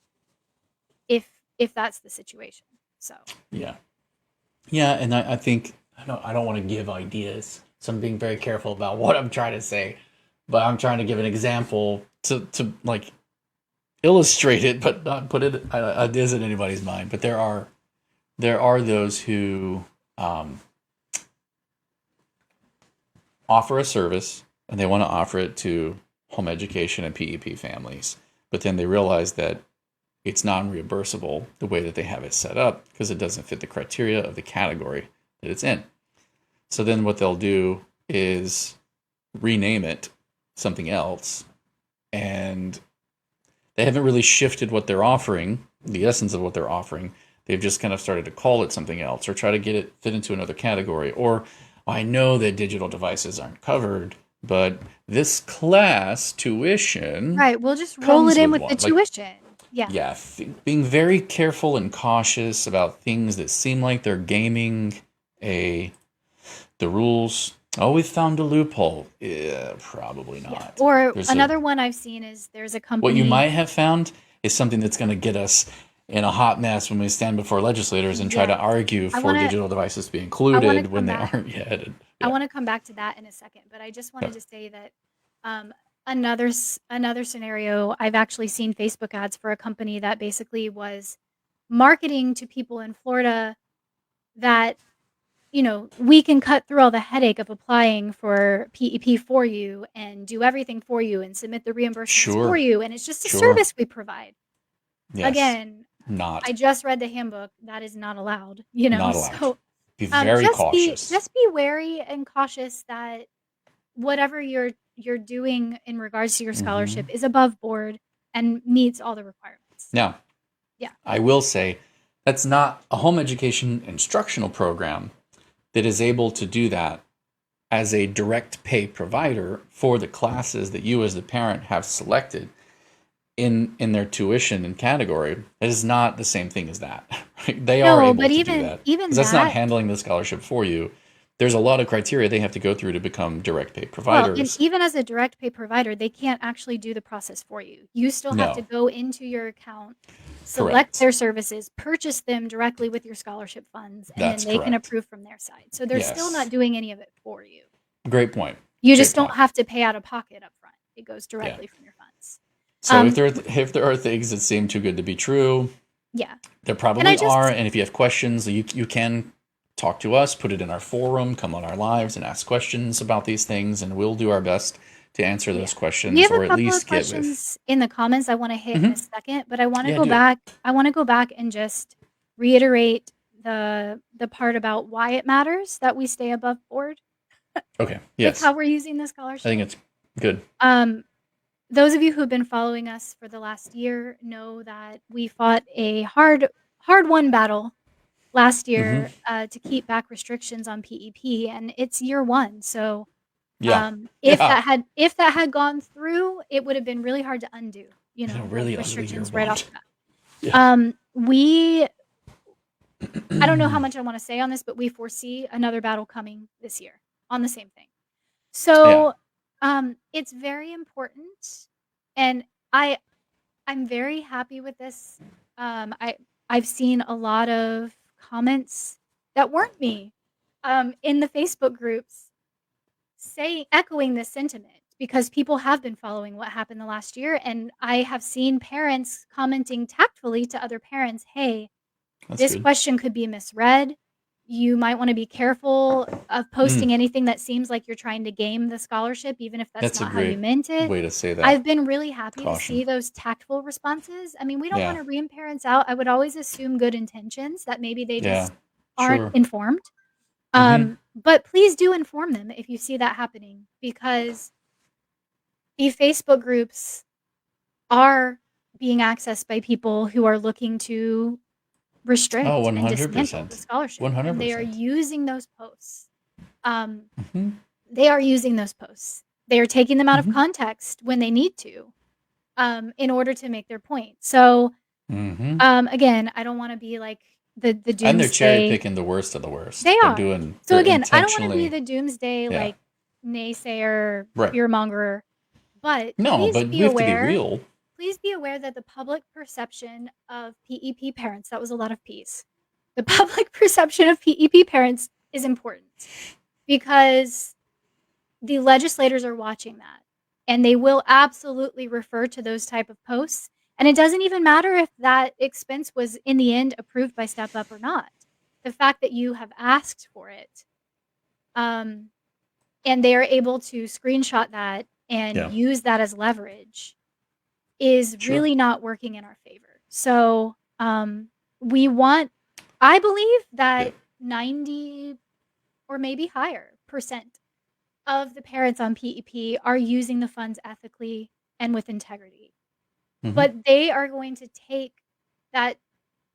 if that's the situation. So yeah, and I think I don't want to give ideas. So I'm being very careful about what I'm trying to say, but I'm trying to give an example to like illustrate it, but not put it ideas in anybody's mind. But there are those who offer a service and they want to offer it to home education and PEP families, but then they realize that it's non-reimbursable the way that they have it set up because it doesn't fit the criteria of the category that it's in. So then what they'll do is rename it something else, and they haven't really shifted what they're offering, the essence of what they're offering. They've just kind of started to call it something else or try to get it fit into another category. Or I know that digital devices aren't covered, but this class tuition... Right, we'll just roll it in with the tuition. Yeah, being very careful and cautious about things that seem like they're gaming the rules. Oh, we found a loophole. Yeah, probably not. Yeah. Or another one I've seen is there's a company... What you might have found is something that's going to get us in a hot mess when we stand before legislators and try to Yes. argue I for want to digital devices to be I want to included when come they back. aren't yet. And, I yeah. want to come back to that in a second, but I just Yeah. wanted to say that um, another scenario, I've actually seen Facebook ads for a company that basically was marketing to people in Florida that, we can cut through all the headache of applying for PEP for you and do everything for you and submit the reimbursements for Sure. you, and it's just a Sure. service we provide. Yes. Again, Not. I just read the handbook. That is not allowed, Not allowed. so Be very cautious. just be wary and cautious that whatever you're doing in regards to your scholarship Hmm. is above board and meets all the requirements. Now, Yeah. I will say that's not a home education instructional program that is able to do that as a direct pay provider for the classes that you as the parent have selected in their tuition and category. It is not the same thing as that. Right? They are No, able but to do even that because even that's not that, handling the scholarship for you. There's a lot of criteria they have to go through to become direct pay well, and providers. even as a direct pay provider, they can't actually do the process for you. You still have to No, go into your account, select correct. their services, purchase them directly with your scholarship funds, and then That's they can correct. approve from their side. So they're still not Yes. doing any of it for you. Great point. You Great just don't point. have to pay out of pocket up front. It goes Yeah. directly from your funds. So Um, if there are things that seem too good to be true, yeah. there And I probably are. just And if you have questions, you can talk to us, put it in our forum, come on our lives and ask questions about these things, and we'll do our best to answer Yeah. those We questions have a or at couple of least get with. questions in the comments I wanna hit in a Hmm. second, but I wanna Yeah, go do it. back and just reiterate the part about why it matters that we stay above board Okay. with Yes. how we're using the I think scholarship. it's good. Um, those of you who've been following us for the last year know that we fought a hard-won battle last Hmm. year, to keep back restrictions on PEP, and it's year 1, so Yeah. If Yeah. that had gone through, it would have been really hard to undo, It's a the really ugly year restrictions right one. off the bat. Yeah. We I don't know how much I wanna say on this, but we foresee another battle coming this year on the same thing. Yeah. So, it's very important, and I'm very happy with this. I've seen a lot of comments that weren't me, in the Facebook groups echoing this sentiment because people have been following what happened the last year, and I have seen parents commenting tactfully to other parents, "Hey, That's this good. question could be misread. You might wanna be careful of Mm, posting anything that seems like you're trying to game the scholarship, even if that's that's a not how you great meant it." way to say that. I've been really happy to Caution. see those tactful responses. I mean, we don't Yeah. wanna ream parents out. I would always assume good intentions, that maybe they Yeah. just aren't Sure. informed. Hmm. But please do inform them if you see that happening because the Facebook groups are being accessed by people who are looking to Oh, restrict and dismantle the 100%. scholarship, and they are 100%. using those posts. Um, Hmm. they are using those posts. They are taking them out of Hmm. context when they need to, in order to make their point. So, Hmm. again, I don't wanna be like the And they're cherry doomsday. picking the worst of the worst. They are. So, They're again, I don't wanna be intentionally, the doomsday, yeah, like, naysayer, right. fearmonger, but No, but we have to be real. please be aware that the public perception of PEP parents, that was a lot of P's. The public perception of PEP parents is important because the legislators are watching that, and they will absolutely refer to those type of posts, and it doesn't even matter if that expense was in the end approved by Step Up or not. The fact that you have asked for it, um, and they are able to screenshot that and Yeah, use that as leverage is sure. really not working in our favor. So, we want I believe Yeah. that 90 or maybe higher percent of the parents on PEP are using the funds ethically and with integrity. Hmm. But they are going to take that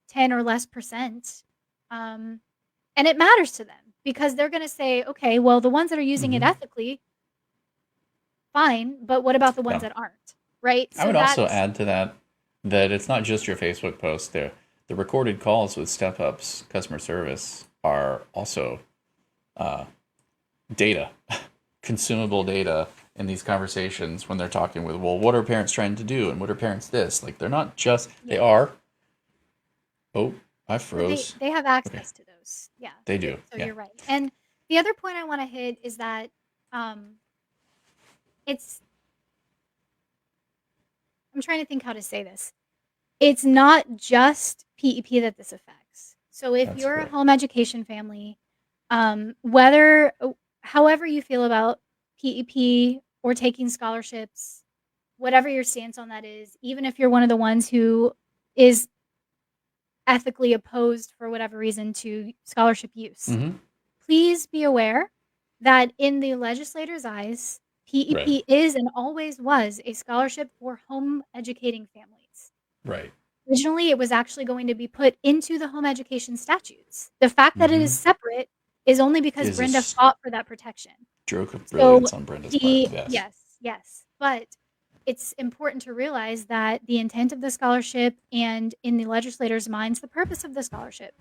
10 or less percent, um, and it matters to them because they're gonna say, "Okay, well, the ones that are using it Hmm. ethically, fine, but what about the ones Yeah. that aren't?" Right? I So would also that's add to that that it's not just your Facebook post. There, the recorded calls with Step Up's customer service are also uh, data, consumable data in these conversations when they're talking with, well, what are parents trying to do and what are parents this? Like they're not just, they yeah. are, Oh, I So they froze. they have Okay, access to those. Yeah. they do. So Yeah. you're right. And the other point I want to hit is that um it's I'm trying to think how to say this. It's not just PEP that this affects. So if That's you're a correct. home education family, whether however you feel about PEP or taking scholarships, whatever your stance on that is, even if you're one of the ones who is ethically opposed for whatever reason to scholarship use, Mm-hmm. please be aware that in the legislators' eyes, Right. PEP is and always was a scholarship for home educating families. Right. Originally, it was actually going to be put into the home education statutes. The fact that it Mm-hmm. is separate is only because Is a Brenda fought for that protection. stroke of So brilliance on Brenda's part. the Yes. yes, yes, but it's important to realize that the intent of the scholarship and in the legislators' minds, the purpose of the scholarship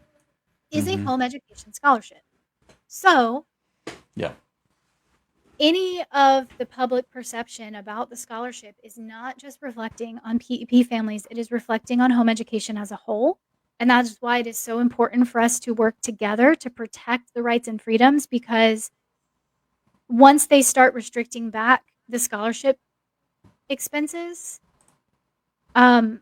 is a Mm-hmm. home education scholarship. So Yeah. any of the public perception about the scholarship is not just reflecting on PEP families, it is reflecting on home education as a whole. And that's why it is so important for us to work together to protect the rights and freedoms because once they start restricting back the scholarship expenses, um,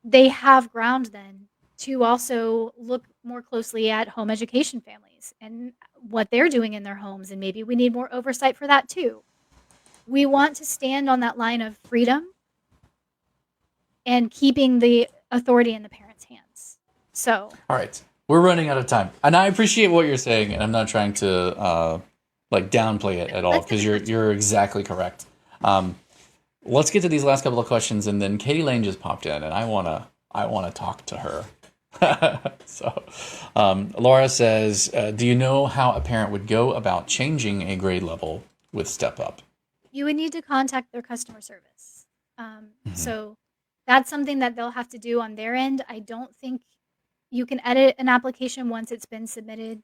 they have ground then to also look more closely at home education families and what they're doing in their homes. And maybe we need more oversight for that too. We want to stand on that line of freedom and keeping the authority in the parents' hands. So, All right. We're running out of time, and I appreciate what you're saying, and I'm not trying to like downplay it at all let's because finish with you're exactly correct. Um, let's get to these last couple of questions, and then Katie Lane just popped in, and I wanna talk to her. So, Laura says, "Do you know how a parent would go about changing a grade level with Step Up?" you would need to contact their customer service. Mm-hmm. So that's something that they'll have to do on their end. I don't think you can edit an application once it's been submitted.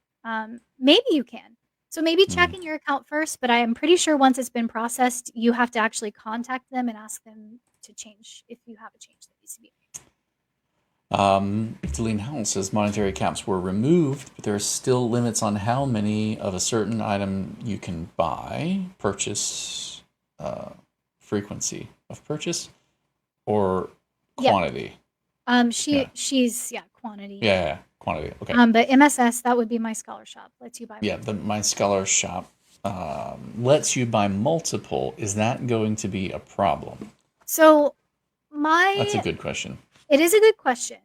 Maybe you can. So maybe check in your account first, but I am pretty sure once it's been processed, you have to actually contact them and ask them to change if you have a change that needs to be made. Deline Howell says monetary caps were removed, but there are still limits on how many of a certain item you can buy, purchase, frequency of purchase, or Yep. quantity. Yeah, She's yeah, quantity. yeah, yeah, quantity. Okay. But MSS, that would be my scholar shop. Lets you buy Yeah, multiple. my scholar shop lets you buy multiple. Is that going to be a problem? So That's a my good question. it is a good question.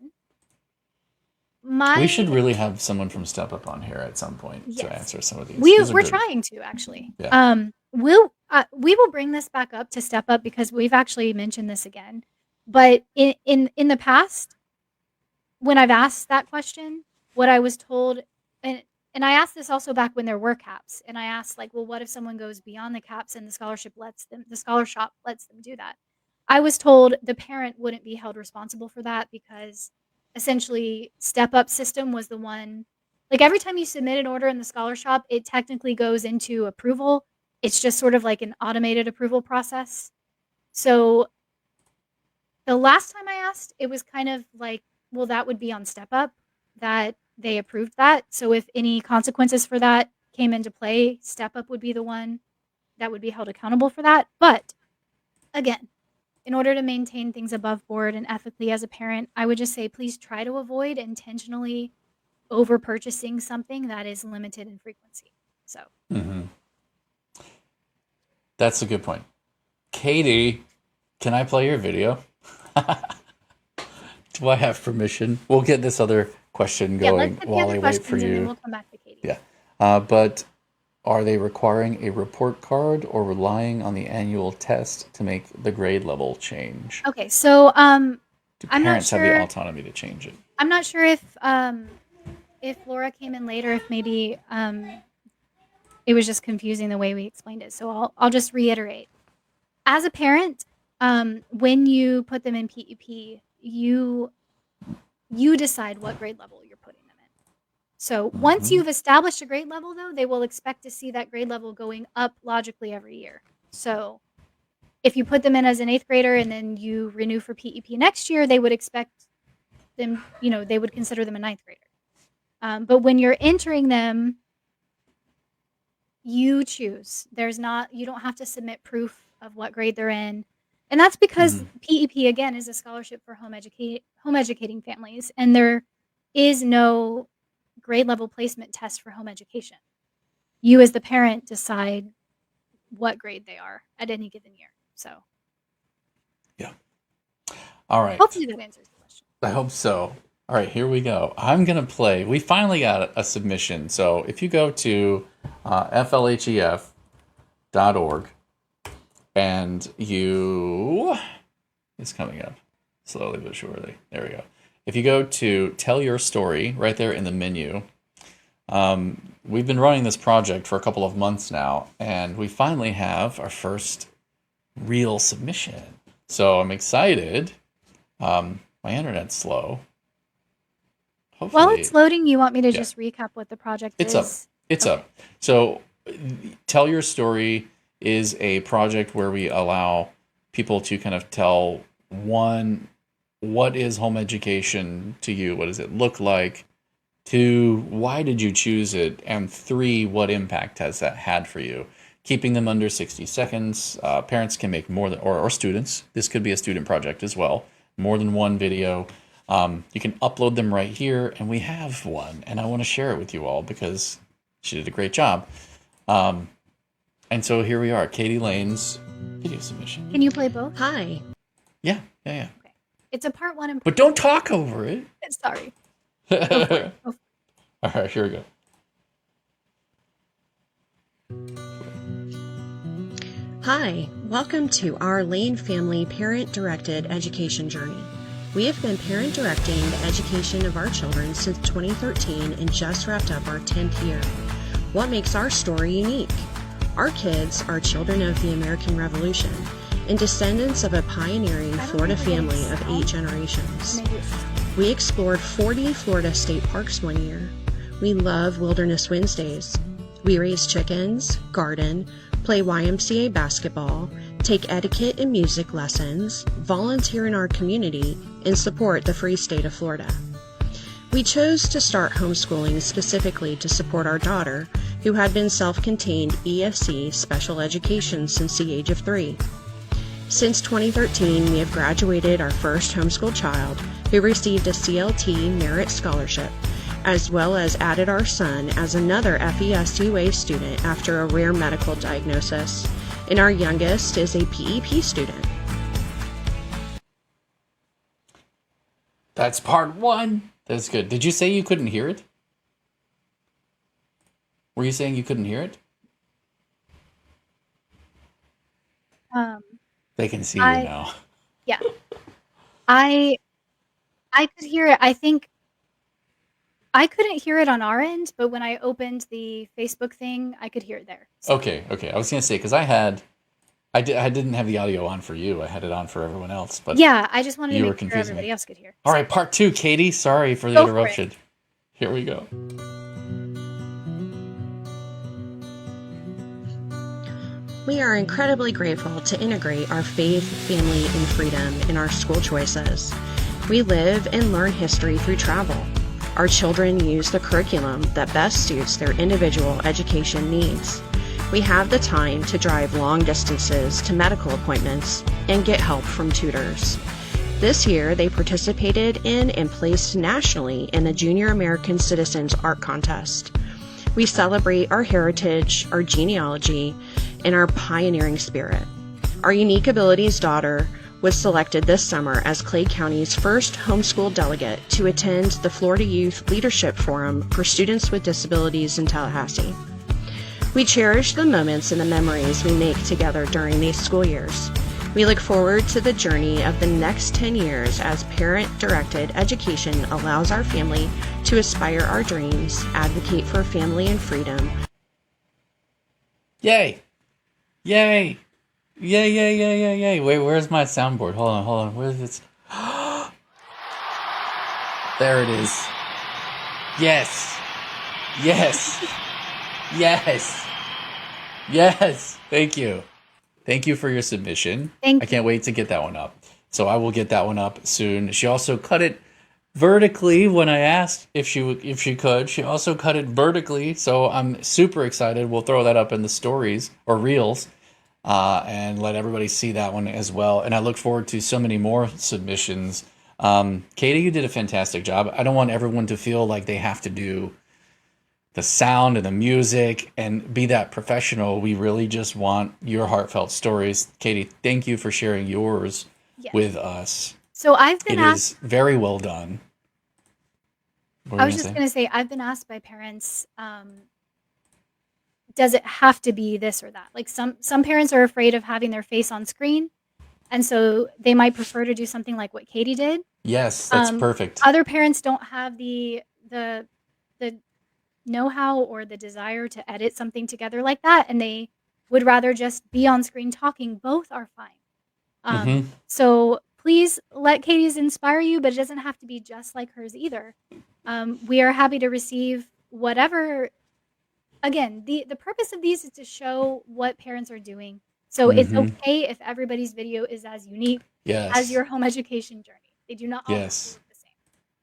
We should My really have someone from Step Up on here at some point to yes. answer some of these. These are We're good. trying to actually. Yeah. We will bring this back up to step up because we've actually mentioned this again. But in the past, when I've asked that question, what I was told and and I asked this also back when there were caps, and I asked like, well, what if someone goes beyond the caps and the scholar shop lets them do that? I was told the parent wouldn't be held responsible for that because essentially step up system was the one like every time you submit an order in the scholar shop, it technically goes into approval. It's just sort of like an automated approval process. So the last time I asked, it was kind of like, well, that would be on step up that they approved that. So if any consequences for that came into play, step up would be the one that would be held accountable for that. But again, in order to maintain things above board and ethically as a parent, I would just say please try to avoid intentionally over purchasing something that is limited in frequency. So, Mm-hmm. That's a good point. Katie, can I play your video? Do I have permission? We'll get this other question yeah, let's going get the while other I wait for questions and then you. we'll come back to Katie. Yeah. But are they requiring a report card or relying on the annual test to make the grade level change? Okay, so Do I'm not parents have the sure. autonomy to change it? I'm not sure if Laura came in later, if maybe it was just confusing the way we explained it. So I'll just reiterate. As a parent, when you put them in PEP, you decide what grade level you're putting them in. So once Mm-hmm. you've established a grade level, though, they will expect to see that grade level going up logically every year. So if you put them in as an eighth grader and then you renew for PEP next year, they would expect them, they would consider them a ninth grader. But when you're entering them, you choose. You don't have to submit proof of what grade they're in. And that's because PEP, again, is a scholarship for home educating families. And there is no grade level placement test for home education. You as the parent decide what grade they are at any given year. So Yeah. All right. hopefully that answers the question. I hope so. All right, here we go. I'm going to play. We finally got a submission. So if you go to flhef.org and it's coming up slowly but surely. There we go. If you go to Tell Your Story right there in the menu, we've been running this project for a couple of months now, and we finally have our first real submission. So I'm excited. My internet's slow. Hopefully, While it's loading, you want me to just recap what the project is? It's up. So Tell Your Story is a project where we allow people to kind of tell, one, what is home education to you? What does it look like? Two, why did you choose it? And three, what impact has that had for you? Keeping them under 60 seconds. Parents can make more than, or students. This could be a student project as well. More than one video. You can upload them right here, and we have one. And I want to share it with you all because she did a great job. And so here we are, Katie Lane's video submission. Can you play both? Hi. Yeah. Okay. It's a part one and But don't talk over it. Sorry. All right, here we go. Hi, welcome to our Lane family parent-directed education journey. We have been parent-directing the education of our children since 2013 and just wrapped up our 10th year. What makes our story unique? Our kids are children of the American Revolution and descendants of a pioneering Florida family of 8 generations. We explored 40 Florida state parks one year. We love Wilderness Wednesdays. We raise chickens, garden, play YMCA basketball, take etiquette and music lessons, volunteer in our community, and support the free state of Florida. We chose to start homeschooling specifically to support our daughter, who had been self-contained ESC special education since the age of 3. Since 2013, we have graduated our first homeschool child, who received a CLT Merit Scholarship, as well as added our son as another FESUA student after a rare medical diagnosis, and our youngest is a PEP student. That's part one. That's good. Did you say you couldn't hear it? Were you saying you couldn't hear it? They can see you now. Yeah. I could hear it. I think I couldn't hear it on our end, but when I opened the Facebook thing, I could hear it there. So. Okay. I was gonna say because I didn't have the audio on for you. I had it on for everyone else. But yeah, I just wanted to you were make sure confusing everybody me. else could hear. All right, part 2, Katie. Sorry for the Go for interruption. Here we go. We are incredibly grateful to integrate our faith, family, and freedom in our school choices. We live and learn history through travel. Our children use the curriculum that best suits their individual education needs. We have the time to drive long distances to medical appointments and get help from tutors. This year, they participated in and placed nationally in the Junior American Citizens Art Contest. We celebrate our heritage, our genealogy, and our pioneering spirit. Our Unique Abilities daughter was selected this summer as Clay County's first homeschool delegate to attend the Florida Youth Leadership Forum for Students with Disabilities in Tallahassee. We cherish the moments and the memories we make together during these school years. We look forward to the journey of the next 10 years as parent-directed education allows our family to aspire our dreams, advocate for family and freedom. Yay! Yay! Yay, yay, yay, yay, yay. Wait, where's my soundboard? Hold on. Where's it? There it is. Yes. Thank you. Thank you for your submission. Thank I can't wait to get that one up. So I will get that one up soon. She also cut it vertically when I asked if she could. She also cut it vertically, so I'm super excited. We'll throw that up in the stories or reels, and let everybody see that one as well. And I look forward to so many more submissions. Katie, you did a fantastic job. I don't want everyone to feel like they have to do the sound and the music and be that professional. We really just want your heartfelt stories. Katie, thank you for sharing yours Yes. with us. So I've been It asked. is very well done. What I were was you just gonna going say? to say, I've been asked by parents, does it have to be this or that? Like some parents are afraid of having their face on screen, and so they might prefer to do something like what Katie did. Yes, that's perfect. Other parents don't have the know-how or the desire to edit something together like that, and they would rather just be on screen talking. Both are fine. Hmm. So please let Katie's inspire you, but it doesn't have to be just like hers either. We are happy to receive whatever. Again, the purpose of these is to show what parents are doing. So it's Hmm. okay if everybody's video is as unique as Yes. your home education journey. They do not all have to Yes. look the same.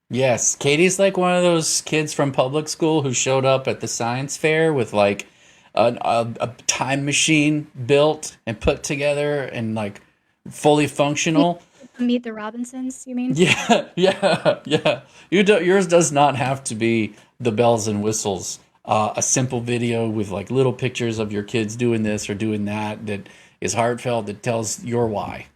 Yes. Katie's like one of those kids from public school who showed up at the science fair with like a time machine built and put together and like fully functional. Meet the Robinsons, you mean? Yeah, yeah, yeah. Yours does not have to be the bells and whistles. A simple video with like little pictures of your kids doing this or doing that that is heartfelt, that tells your why,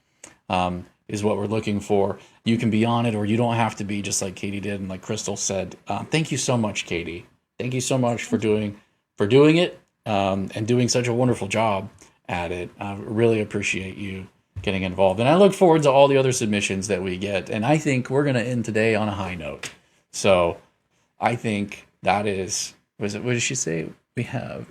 is what we're looking for. You can be on it or you don't have to be, just like Katie did and like Crystal said. Thank you so much, Katie. Thank you so much for doing it, and doing such a wonderful job at it. I really appreciate you getting involved. And I look forward to all the other submissions that we get. And I think we're going to end today on a high note. So I think that is, what did she say? We have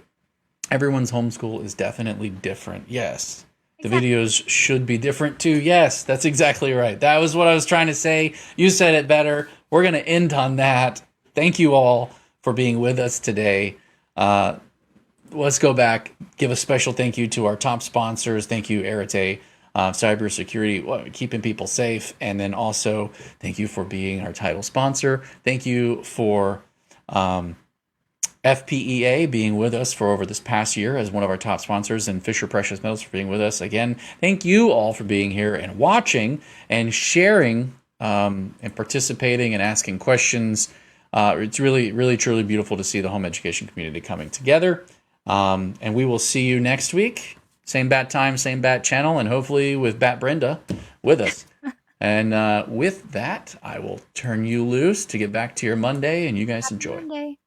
everyone's homeschool is definitely different. Yes. The Exactly. videos should be different too. Yes, that's exactly right. That was what I was trying to say. You said it better. We're going to end on that. Thank you all for being with us today. Let's go back, give a special thank you to our top sponsors. Thank you, Arete, cybersecurity, keeping people safe. And then also, thank you for being our title sponsor. Thank you for FPEA being with us for over this past year as one of our top sponsors, and Fisher Precious Metals for being with us. Again, thank you all for being here and watching and sharing, and participating and asking questions. It's really, really, truly beautiful to see the home education community coming together. And we will see you next week. Same bat time, same bat channel, and hopefully with Bat Brenda with us. And with that, I will turn you loose to get back to your Monday, and you guys Happy enjoy. Monday.